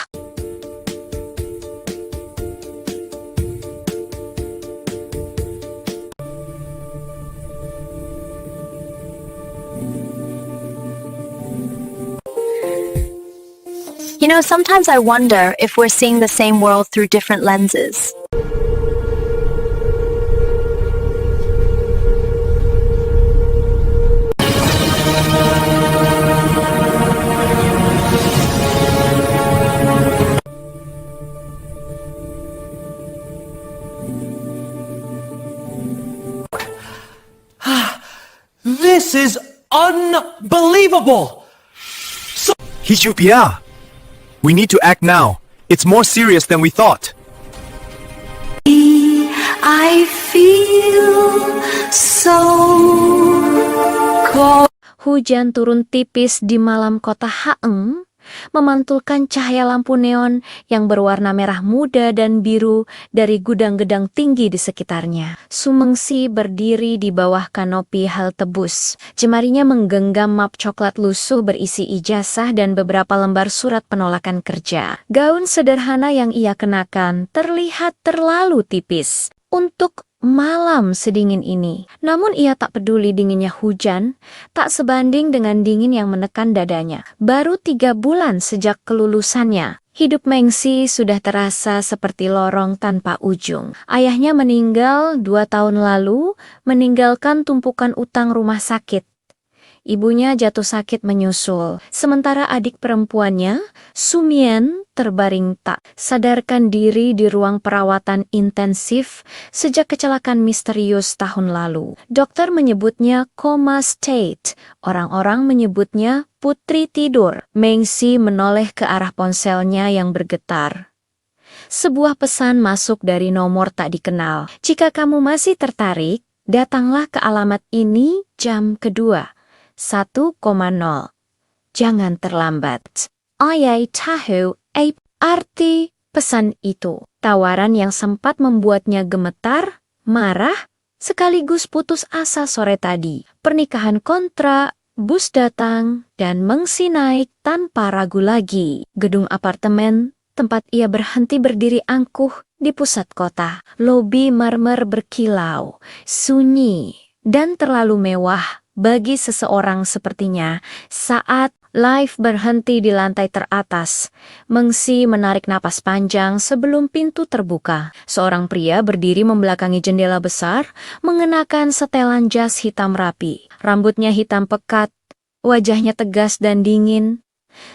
You know, sometimes I wonder if we're seeing the same world through different lenses. This is unbelievable! Hijupia! We need to act now. It's more serious than we thought. I feel so cold. hujan turun tipis di malam kota Haeng, memantulkan cahaya lampu neon yang berwarna merah muda dan biru dari gudang-gedang tinggi di sekitarnya. Sumengsi berdiri di bawah kanopi halte bus. Jemarinya menggenggam map coklat lusuh berisi ijazah dan beberapa lembar surat penolakan kerja. Gaun sederhana yang ia kenakan terlihat terlalu tipis untuk malam sedingin ini. Namun ia tak peduli dinginnya hujan, tak sebanding dengan dingin yang menekan dadanya. Baru 3 bulan sejak kelulusannya, hidup Mengsi sudah terasa seperti lorong tanpa ujung. Ayahnya meninggal 2 tahun lalu, meninggalkan tumpukan utang rumah sakit. Ibunya jatuh sakit menyusul, sementara adik perempuannya, Sumien, terbaring tak sadarkan diri di ruang perawatan intensif sejak kecelakaan misterius tahun lalu. Dokter menyebutnya coma state, orang-orang menyebutnya putri tidur. Mengsi menoleh ke arah ponselnya yang bergetar. Sebuah pesan masuk dari nomor tak dikenal. Jika kamu masih tertarik, datanglah ke alamat ini jam kedua. 1,0. Jangan terlambat. Ayai tahu arti pesan itu. Tawaran yang sempat membuatnya gemetar, marah, sekaligus putus asa sore tadi. Pernikahan kontrak, bus datang, dan Mengsi naik tanpa ragu lagi. Gedung apartemen, tempat ia berhenti berdiri angkuh di pusat kota. Lobi marmer berkilau, sunyi, dan terlalu mewah bagi seseorang sepertinya. Saat lift berhenti di lantai teratas, Mengsi menarik napas panjang sebelum pintu terbuka. Seorang pria berdiri membelakangi jendela besar, mengenakan setelan jas hitam rapi. Rambutnya hitam pekat, wajahnya tegas dan dingin,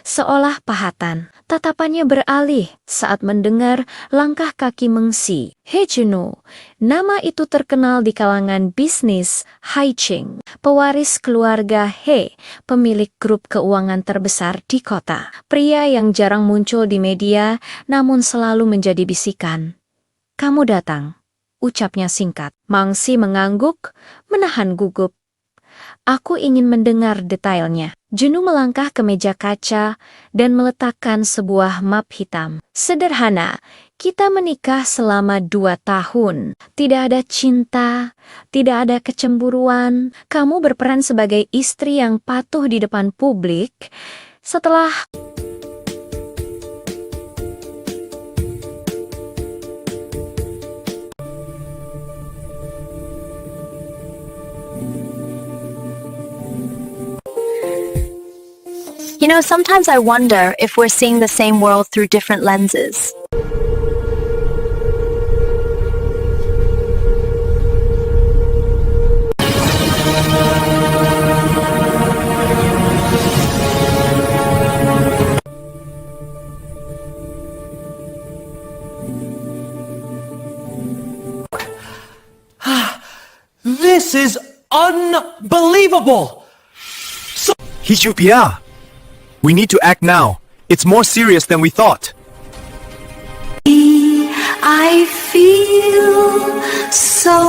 seolah pahatan. Tatapannya beralih saat mendengar langkah kaki Mengsi. He Juno, nama itu terkenal di kalangan bisnis Haiching, pewaris keluarga He, pemilik grup keuangan terbesar di kota. Pria yang jarang muncul di media, namun selalu menjadi bisikan. Kamu datang, ucapnya singkat. Mengsi mengangguk, menahan gugup. Aku ingin mendengar detailnya. Juno melangkah ke meja kaca dan meletakkan sebuah map hitam. Sederhana, kita menikah selama 2 tahun. Tidak ada cinta, tidak ada kecemburuan. Kamu berperan sebagai istri yang patuh di depan publik. Setelah You know, sometimes I wonder if we're seeing the same world through different lenses. This is unbelievable! Hijupia! We need to act now. It's more serious than we thought. I feel so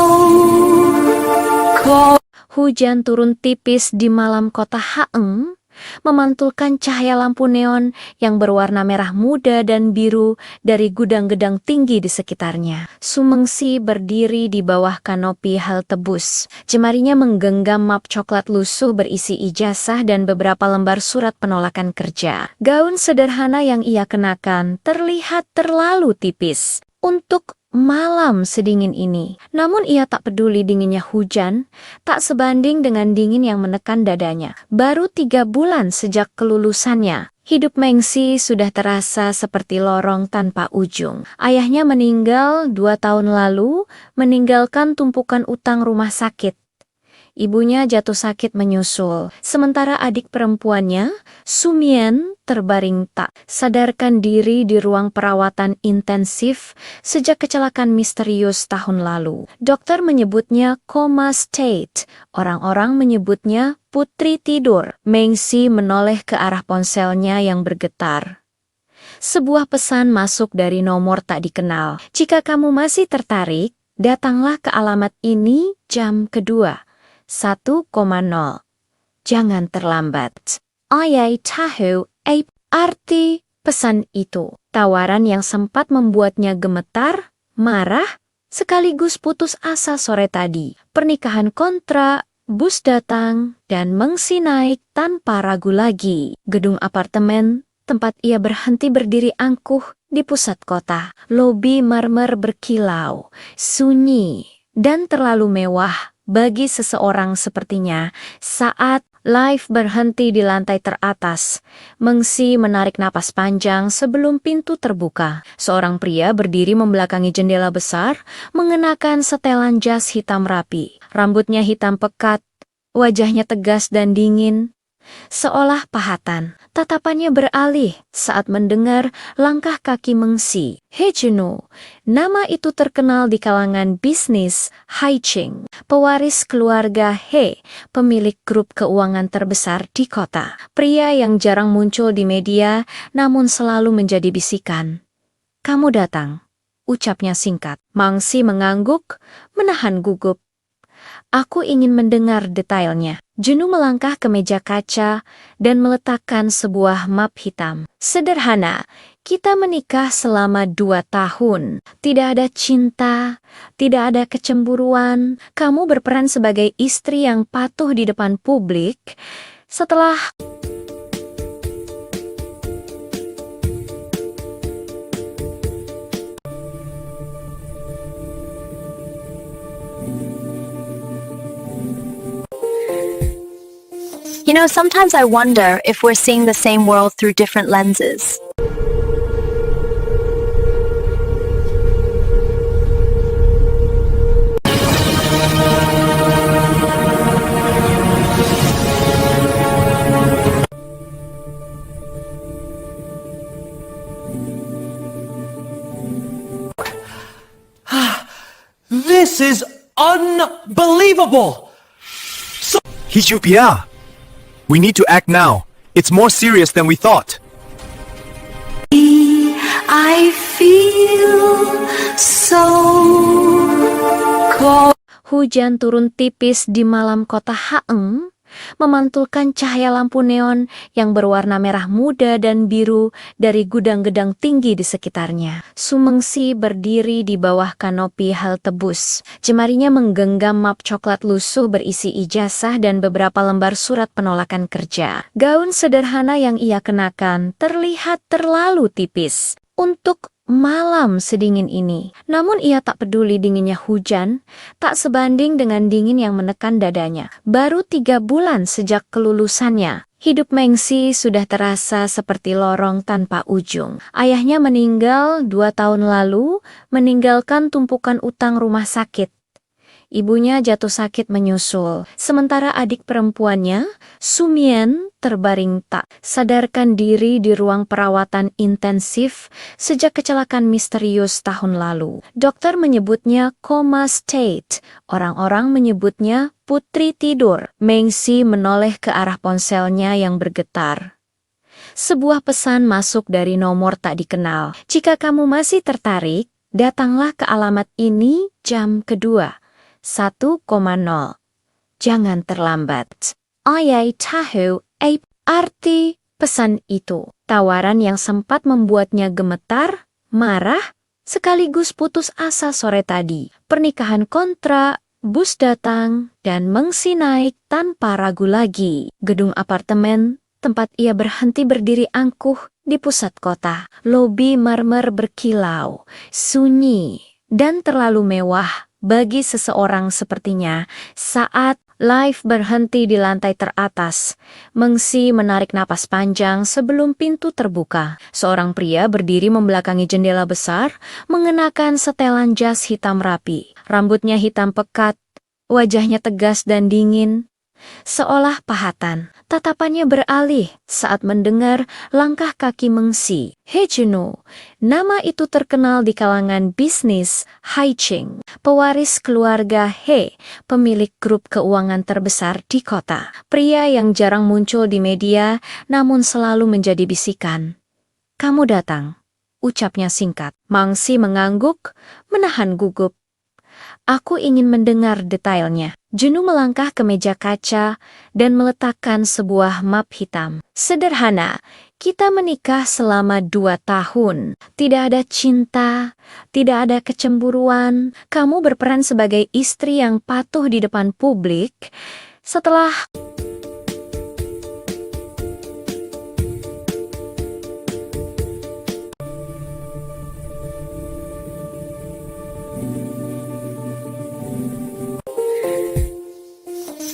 cold. Hujan turun tipis di malam kota Haeng, memantulkan cahaya lampu neon yang berwarna merah muda dan biru dari gudang-gedang tinggi di sekitarnya. Sumengsi berdiri di bawah kanopi halte bus. Jemarinya menggenggam map coklat lusuh berisi ijazah dan beberapa lembar surat penolakan kerja. Gaun sederhana yang ia kenakan terlihat terlalu tipis untuk malam sedingin ini. Namun ia tak peduli dinginnya hujan, tak sebanding dengan dingin yang menekan dadanya. Baru 3 bulan sejak kelulusannya, hidup Mengsi sudah terasa seperti lorong tanpa ujung. Ayahnya meninggal 2 tahun lalu, meninggalkan tumpukan utang rumah sakit. Ibunya jatuh sakit menyusul, sementara adik perempuannya, Sumien, terbaring tak sadarkan diri di ruang perawatan intensif sejak kecelakaan misterius tahun lalu. Dokter menyebutnya coma state, orang-orang menyebutnya putri tidur. Mengsi menoleh ke arah ponselnya yang bergetar. Sebuah pesan masuk dari nomor tak dikenal. Jika kamu masih tertarik, datanglah ke alamat ini jam kedua. 1,0. Jangan terlambat. Ayai tahu arti pesan itu. Tawaran yang sempat membuatnya gemetar, marah, sekaligus putus asa sore tadi. Pernikahan kontra, bus datang, dan Mengsi naik tanpa ragu lagi. Gedung apartemen, tempat ia berhenti berdiri angkuh di pusat kota. Lobi marmer berkilau, sunyi, dan terlalu mewah bagi seseorang sepertinya. Saat lift berhenti di lantai teratas, Mengsi menarik napas panjang sebelum pintu terbuka. Seorang pria berdiri membelakangi jendela besar, mengenakan setelan jas hitam rapi. Rambutnya hitam pekat, wajahnya tegas dan dingin, seolah pahatan. Tatapannya beralih saat mendengar langkah kaki Mengsi. He Juno, nama itu terkenal di kalangan bisnis Haiching, pewaris keluarga He, pemilik grup keuangan terbesar di kota. Pria yang jarang muncul di media, namun selalu menjadi bisikan. Kamu datang, ucapnya singkat. Mengsi mengangguk, menahan gugup. Aku ingin mendengar detailnya. Juno melangkah ke meja kaca dan meletakkan sebuah map hitam. Sederhana, kita menikah selama 2 tahun. Tidak ada cinta, tidak ada kecemburuan. Kamu berperan sebagai istri yang patuh di depan publik. Setelah You know, sometimes I wonder if we're seeing the same world through different lenses. This is unbelievable! Hijupia! We need to act now. It's more serious than we thought. I feel so cold. hujan turun tipis di malam kota Haeng, memantulkan cahaya lampu neon yang berwarna merah muda dan biru dari gudang-gedang tinggi di sekitarnya. Sumengsi berdiri di bawah kanopi halte bus. Jemarinya menggenggam map coklat lusuh berisi ijazah dan beberapa lembar surat penolakan kerja. Gaun sederhana yang ia kenakan terlihat terlalu tipis untuk malam sedingin ini. Namun ia tak peduli dinginnya hujan, tak sebanding dengan dingin yang menekan dadanya. Baru 3 bulan sejak kelulusannya, Hidup Mengsi sudah terasa seperti lorong tanpa ujung. Ayahnya meninggal 2 tahun lalu, meninggalkan tumpukan utang rumah sakit. Ibunya jatuh sakit menyusul, sementara adik perempuannya, Sumien, terbaring tak sadarkan diri di ruang perawatan intensif sejak kecelakaan misterius tahun lalu. Dokter menyebutnya coma state, orang-orang menyebutnya putri tidur. Mengsi menoleh ke arah ponselnya yang bergetar. Sebuah pesan masuk dari nomor tak dikenal. Jika kamu masih tertarik, datanglah ke alamat ini jam kedua. 1,0. Jangan terlambat. Ayai tahu arti pesan itu. Tawaran yang sempat membuatnya gemetar, marah, sekaligus putus asa sore tadi. Pernikahan kontrak, bus datang, dan Mengsi naik tanpa ragu lagi. Gedung apartemen, tempat ia berhenti berdiri angkuh di pusat kota. Lobi marmer berkilau, sunyi, dan terlalu mewah bagi seseorang sepertinya. Saat lift berhenti di lantai teratas, Mengsi menarik napas panjang sebelum pintu terbuka. Seorang pria berdiri membelakangi jendela besar, mengenakan setelan jas hitam rapi. Rambutnya hitam pekat, wajahnya tegas dan dingin, seolah pahatan. Tatapannya beralih saat mendengar langkah kaki Mengsi. He Junho, nama itu terkenal di kalangan bisnis Haiching, pewaris keluarga He, pemilik grup keuangan terbesar di kota. Pria yang jarang muncul di media, namun selalu menjadi bisikan. Kamu datang, ucapnya singkat. Mengsi mengangguk, menahan gugup. Aku ingin mendengar detailnya. Junho melangkah ke meja kaca dan meletakkan sebuah map hitam. Sederhana, kita menikah selama 2 tahun. Tidak ada cinta, tidak ada kecemburuan. Kamu berperan sebagai istri yang patuh di depan publik. Setelah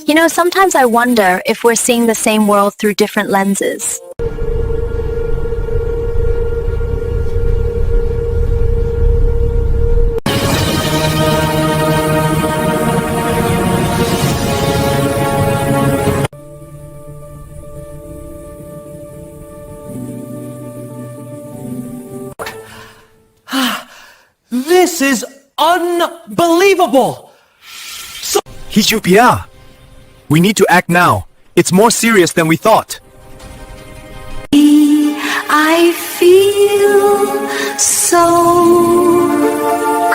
You know, sometimes I wonder if we're seeing the same world through different lenses. This is unbelievable! Hijupia! We need to act now. It's more serious than we thought. I feel so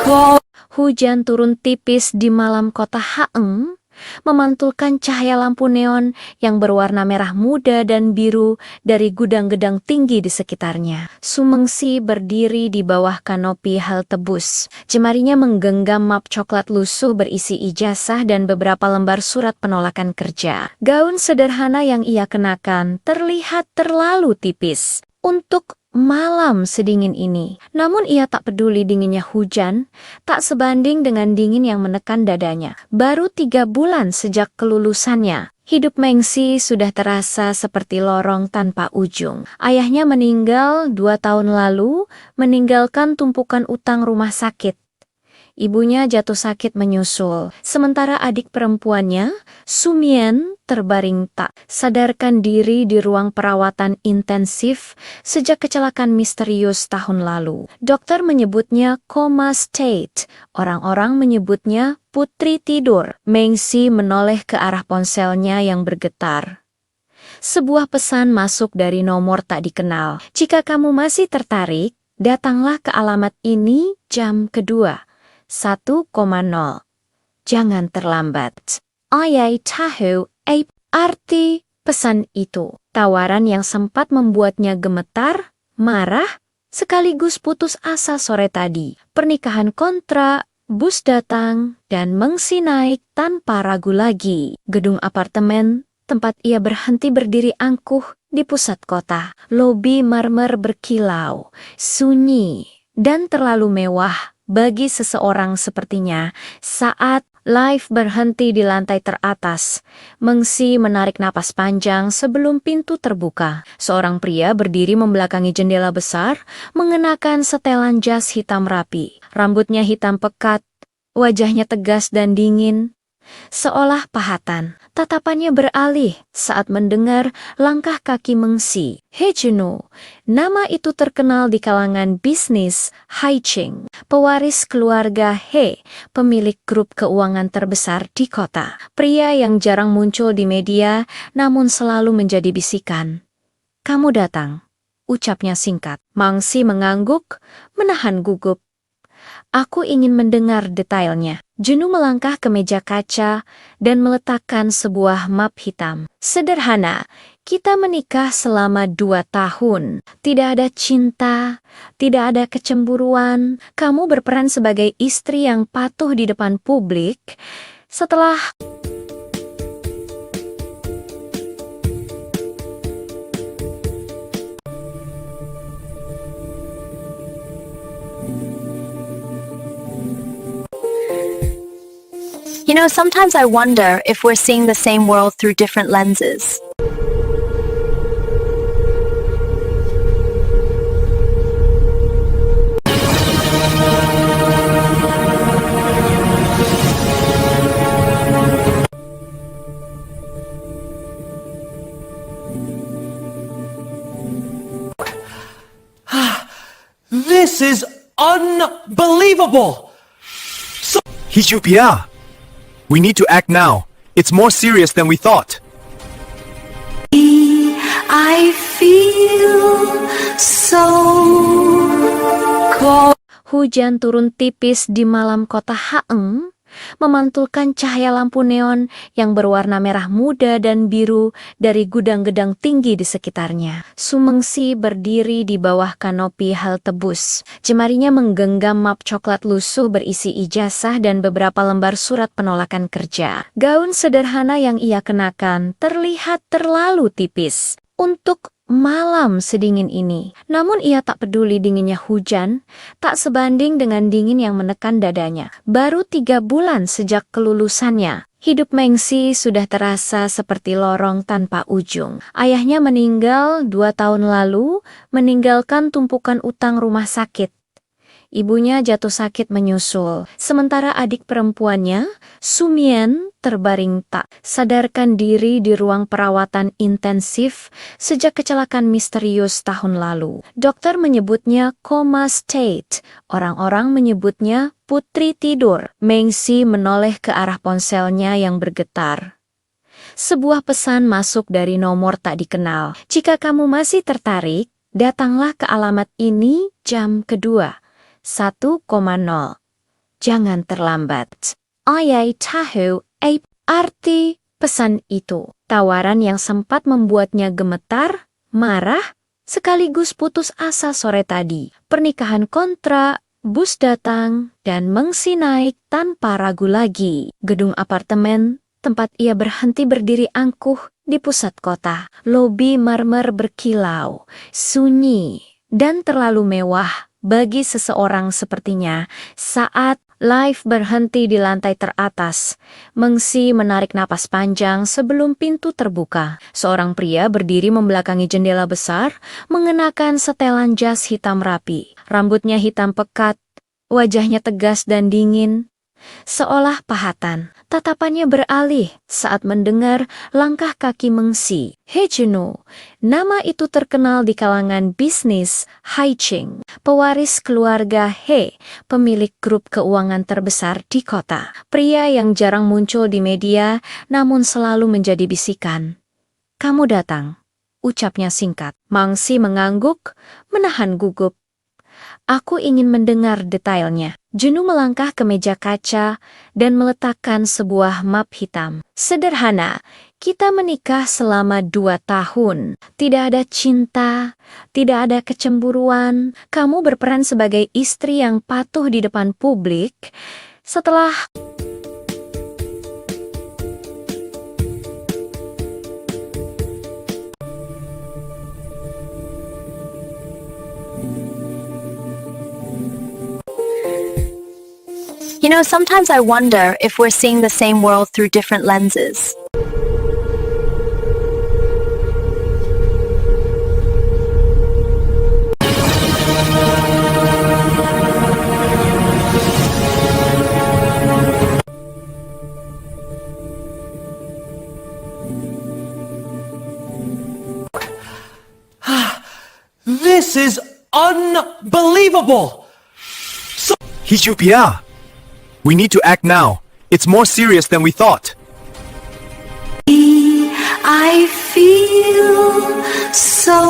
cold. hujan turun tipis di malam kota Haeng, memantulkan cahaya lampu neon yang berwarna merah muda dan biru dari gudang-gedang tinggi di sekitarnya. Mengsi berdiri di bawah kanopi halte bus. Jemarinya menggenggam map coklat lusuh berisi ijazah dan beberapa lembar surat penolakan kerja. Gaun sederhana yang ia kenakan terlihat terlalu tipis untuk malam sedingin ini. Namun ia tak peduli dinginnya hujan, tak sebanding dengan dingin yang menekan dadanya. Baru 3 bulan sejak kelulusannya, hidup Mengsi sudah terasa seperti lorong tanpa ujung. Ayahnya meninggal 2 tahun lalu, meninggalkan tumpukan utang rumah sakit. Ibunya jatuh sakit menyusul, sementara adik perempuannya, Sumien, terbaring tak sadarkan diri di ruang perawatan intensif sejak kecelakaan misterius tahun lalu. Dokter menyebutnya coma state, orang-orang menyebutnya putri tidur. Mengsi menoleh ke arah ponselnya yang bergetar. Sebuah pesan masuk dari nomor tak dikenal. Jika kamu masih tertarik, datanglah ke alamat ini jam kedua. 1,0. Jangan terlambat. Ayai tahu arti pesan itu. Tawaran yang sempat membuatnya gemetar, marah, sekaligus putus asa sore tadi. Pernikahan kontrak, bus datang, dan Mengsi naik tanpa ragu lagi. Gedung apartemen, tempat ia berhenti berdiri angkuh di pusat kota. Lobi marmer berkilau, sunyi, dan terlalu mewah bagi seseorang sepertinya. Saat Live berhenti di lantai teratas. Mengsi menarik napas panjang sebelum pintu terbuka. Seorang pria berdiri membelakangi jendela besar, mengenakan setelan jas hitam rapi. Rambutnya hitam pekat, wajahnya tegas dan dingin, seolah pahatan. Tatapannya beralih saat mendengar langkah kaki Mengsi. He Juno, nama itu terkenal di kalangan bisnis Haiching, pewaris keluarga He, pemilik grup keuangan terbesar di kota. Pria yang jarang muncul di media, namun selalu menjadi bisikan. Kamu datang, ucapnya singkat. Mengsi mengangguk, menahan gugup. Aku ingin mendengar detailnya. Juno melangkah ke meja kaca dan meletakkan sebuah map hitam. Sederhana, kita menikah selama 2 tahun. Tidak ada cinta, tidak ada kecemburuan. Kamu berperan sebagai istri yang patuh di depan publik. Setelah You know, sometimes I wonder if we're seeing the same world through different lenses. This is unbelievable! Hichupia! We need to act now. It's more serious than we thought. I feel so cold. hujan turun tipis di malam kota Haeng, memantulkan cahaya lampu neon yang berwarna merah muda dan biru dari gudang-gedang tinggi di sekitarnya. Sumengsi berdiri di bawah kanopi halte bus. Jemarinya menggenggam map coklat lusuh berisi ijazah dan beberapa lembar surat penolakan kerja. Gaun sederhana yang ia kenakan terlihat terlalu tipis untuk malam sedingin ini. Namun ia tak peduli dinginnya hujan, tak sebanding dengan dingin yang menekan dadanya. Baru 3 bulan sejak kelulusannya, hidup Mengsi sudah terasa seperti lorong tanpa ujung. Ayahnya meninggal 2 tahun lalu, meninggalkan tumpukan utang rumah sakit. Ibunya jatuh sakit menyusul, sementara adik perempuannya, Sumien, terbaring tak sadarkan diri di ruang perawatan intensif sejak kecelakaan misterius tahun lalu. Dokter menyebutnya coma state, orang-orang menyebutnya putri tidur. Mengsi menoleh ke arah ponselnya yang bergetar. Sebuah pesan masuk dari nomor tak dikenal. Jika kamu masih tertarik, datanglah ke alamat ini jam kedua. 1,0. Jangan terlambat. Ayai tahu arti pesan itu. Tawaran yang sempat membuatnya gemetar, marah, sekaligus putus asa sore tadi. Pernikahan kontrak, bus datang, dan Mengsi naik tanpa ragu lagi. Gedung apartemen, tempat ia berhenti berdiri angkuh di pusat kota. Lobi marmer berkilau, sunyi, dan terlalu mewah bagi seseorang sepertinya. Saat lift berhenti di lantai teratas, Mengsi menarik napas panjang sebelum pintu terbuka. Seorang pria berdiri membelakangi jendela besar, mengenakan setelan jas hitam rapi. Rambutnya hitam pekat, wajahnya tegas dan dingin, seolah pahatan. Tatapannya beralih saat mendengar langkah kaki Mengsi. He Juno, nama itu terkenal di kalangan bisnis Haiching, pewaris keluarga He, pemilik grup keuangan terbesar di kota. Pria yang jarang muncul di media, namun selalu menjadi bisikan. Kamu datang, ucapnya singkat. Mengsi mengangguk, menahan gugup. Aku ingin mendengar detailnya. Juno melangkah ke meja kaca dan meletakkan sebuah map hitam. Sederhana, kita menikah selama 2 tahun. Tidak ada cinta, tidak ada kecemburuan. Kamu berperan sebagai istri yang patuh di depan publik. Setelah You know, sometimes I wonder if we're seeing the same world through different lenses. This is unbelievable! Hijupia! We need to act now. It's more serious than we thought. I feel so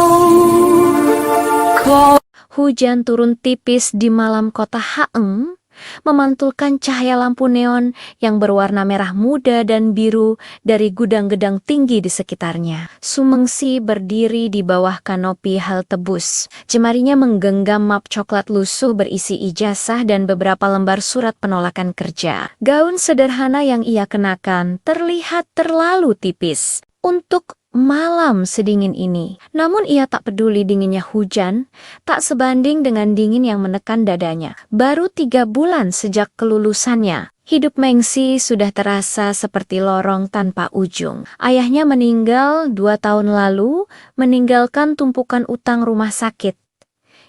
cold. Hujan turun tipis di malam kota Haeng, memantulkan cahaya lampu neon yang berwarna merah muda dan biru dari gudang-gedang tinggi di sekitarnya. Sumengsi berdiri di bawah kanopi halte bus. Jemarinya menggenggam map coklat lusuh berisi ijazah dan beberapa lembar surat penolakan kerja. Gaun sederhana yang ia kenakan terlihat terlalu tipis untuk malam sedingin ini. Namun ia tak peduli dinginnya hujan, tak sebanding dengan dingin yang menekan dadanya. Baru 3 bulan sejak kelulusannya, hidup Mengsi sudah terasa seperti lorong tanpa ujung. Ayahnya meninggal 2 tahun lalu, meninggalkan tumpukan utang rumah sakit.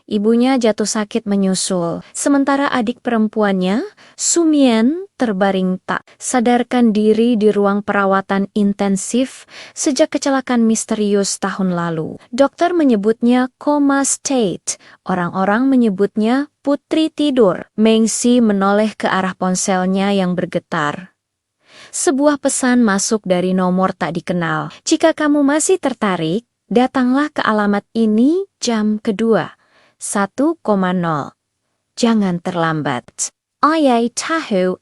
Ibunya jatuh sakit menyusul, sementara adik perempuannya, Sumien, terbaring tak sadarkan diri di ruang perawatan intensif sejak kecelakaan misterius tahun lalu. Dokter menyebutnya coma state, orang-orang menyebutnya putri tidur. Mengsi menoleh ke arah ponselnya yang bergetar. Sebuah pesan masuk dari nomor tak dikenal. Jika kamu masih tertarik, datanglah ke alamat ini jam kedua. 1,0. Jangan terlambat. Ayai tahu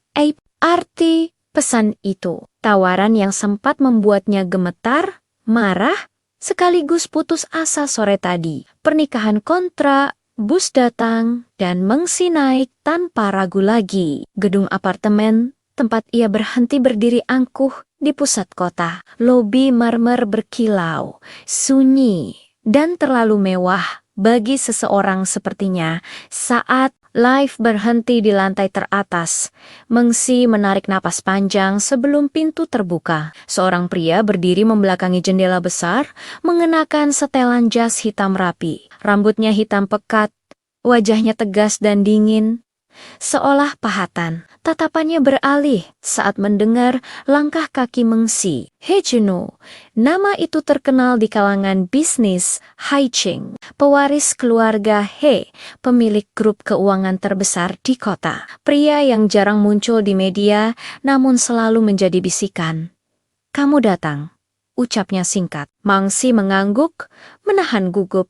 arti pesan itu. Tawaran yang sempat membuatnya gemetar, marah, sekaligus putus asa sore tadi. Pernikahan kontra, bus datang, dan Mengsi naik tanpa ragu lagi. Gedung apartemen, tempat ia berhenti berdiri angkuh di pusat kota. Lobi marmer berkilau, sunyi, dan terlalu mewah bagi seseorang sepertinya. Saat lift berhenti di lantai teratas, Mengsi menarik napas panjang sebelum pintu terbuka. Seorang pria berdiri membelakangi jendela besar, mengenakan setelan jas hitam rapi. Rambutnya hitam pekat, wajahnya tegas dan dingin, seolah pahatan. Tatapannya beralih saat mendengar langkah kaki Mengsi. He Juno, nama itu terkenal di kalangan bisnis Haiching, pewaris keluarga He, pemilik grup keuangan terbesar di kota. Pria yang jarang muncul di media, namun selalu menjadi bisikan. Kamu datang, ucapnya singkat. Mengsi mengangguk, menahan gugup.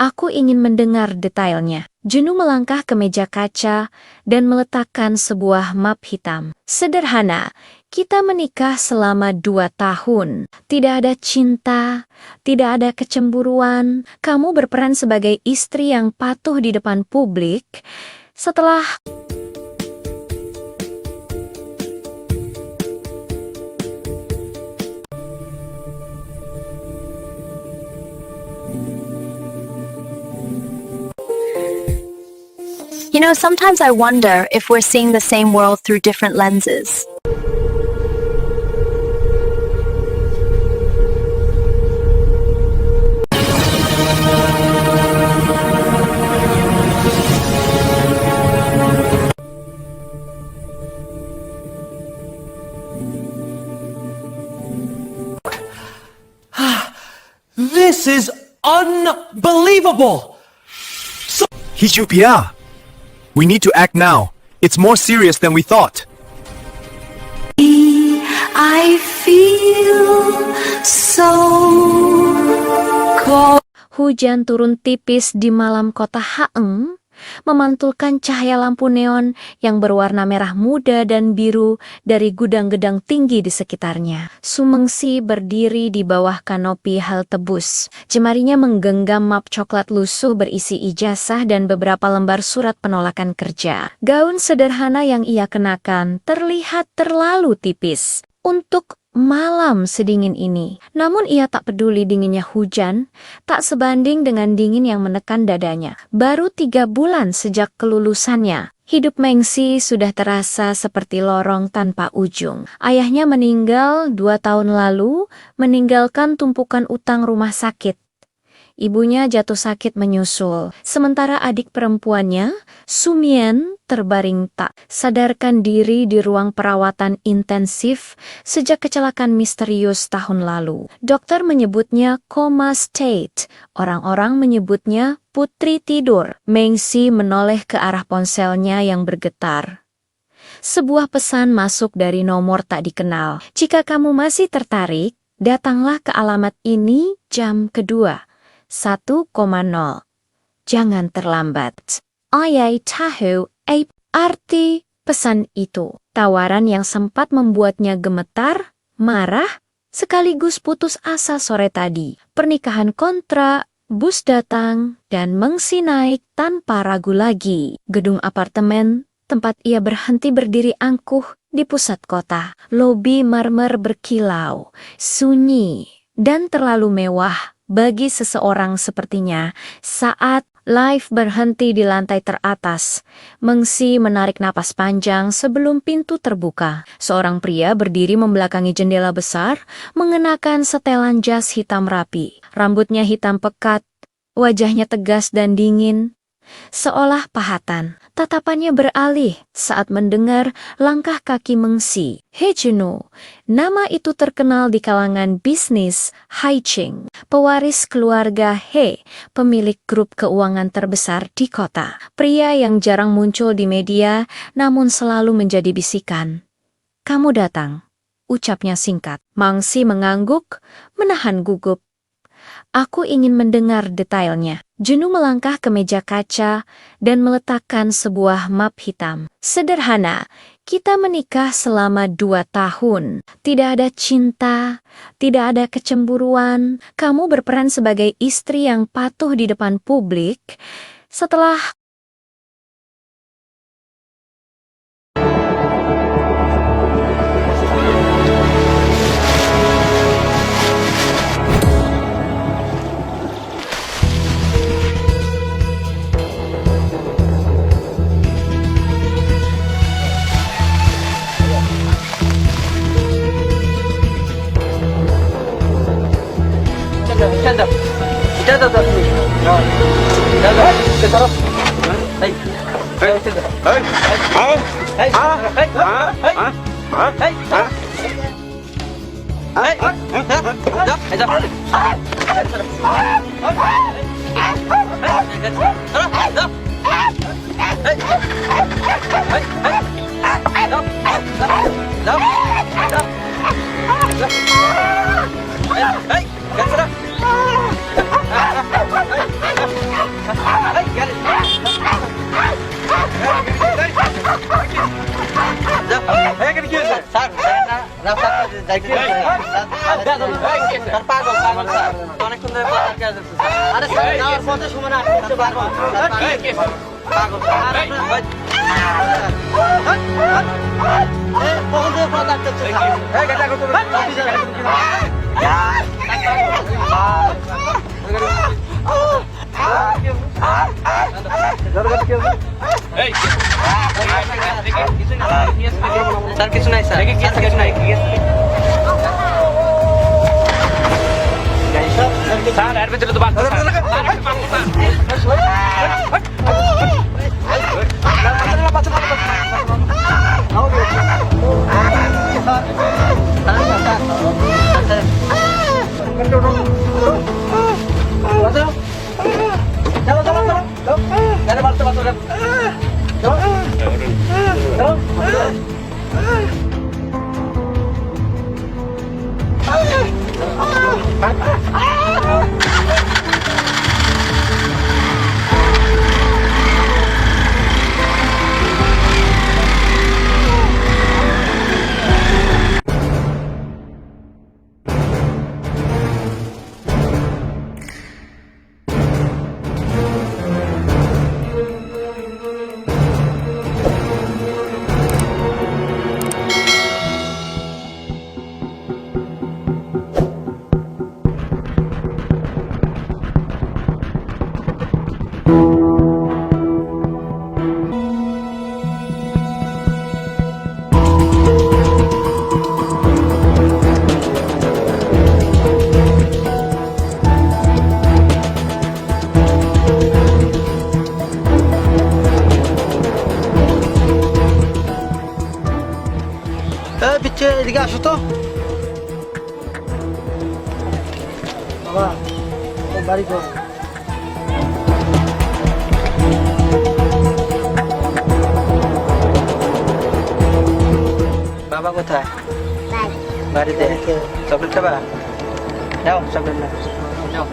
Aku ingin mendengar detailnya. Juno melangkah ke meja kaca dan meletakkan sebuah map hitam. Sederhana, kita menikah selama 2 tahun. Tidak ada cinta, tidak ada kecemburuan. Kamu berperan sebagai istri yang patuh di depan publik. Setelah You know, sometimes I wonder if we're seeing the same world through different lenses. This is unbelievable! Hijupia! We need to act now. It's more serious than we thought. I feel so cold. hujan turun tipis di malam kota Haeng, memantulkan cahaya lampu neon yang berwarna merah muda dan biru dari gudang-gedang tinggi di sekitarnya. Sumengsi berdiri di bawah kanopi halte bus. Jemarinya menggenggam map coklat lusuh berisi ijazah dan beberapa lembar surat penolakan kerja. Gaun sederhana yang ia kenakan terlihat terlalu tipis untuk malam sedingin ini. Namun ia tak peduli dinginnya hujan, tak sebanding dengan dingin yang menekan dadanya. Baru 3 bulan sejak kelulusannya, Hidup Mengsi sudah terasa seperti lorong tanpa ujung. Ayahnya meninggal 2 tahun lalu, meninggalkan tumpukan utang rumah sakit. Ibunya jatuh sakit menyusul, sementara adik perempuannya, Sumien, terbaring tak sadarkan diri di ruang perawatan intensif sejak kecelakaan misterius tahun lalu. Dokter menyebutnya coma state, orang-orang menyebutnya putri tidur. Mengsi menoleh ke arah ponselnya yang bergetar. Sebuah pesan masuk dari nomor tak dikenal. Jika kamu masih tertarik, datanglah ke alamat ini jam kedua. 1,0. Jangan terlambat. Ayai tahu arti pesan itu. Tawaran yang sempat membuatnya gemetar, marah, sekaligus putus asa sore tadi. Pernikahan kontrak, bus datang, dan Mengsi naik tanpa ragu lagi. Gedung apartemen, tempat ia berhenti berdiri angkuh di pusat kota. Lobi marmer berkilau, sunyi, dan terlalu mewah bagi seseorang sepertinya. Saat lift berhenti di lantai teratas, Mengsi menarik napas panjang sebelum pintu terbuka. Seorang pria berdiri membelakangi jendela besar, mengenakan setelan jas hitam rapi. Rambutnya hitam pekat, wajahnya tegas dan dingin, seolah pahatan. Tatapannya beralih saat mendengar langkah kaki Mengsi. He Junho, nama itu terkenal di kalangan bisnis Haiching, pewaris keluarga He, pemilik grup keuangan terbesar di kota. Pria yang jarang muncul di media, namun selalu menjadi bisikan. Kamu datang, ucapnya singkat. Mengsi mengangguk, menahan gugup. Aku ingin mendengar detailnya. Junho melangkah ke meja kaca dan meletakkan sebuah map hitam. Sederhana, kita menikah selama 2 tahun. Tidak ada cinta, tidak ada kecemburuan. Kamu berperan sebagai istri yang patuh di depan publik. Setelah বাবা তোর বাড়ি কই? বাবা কোথায়? বাড়িতে। চকলেট খাবা? নাও চকলেট নাও। নাও।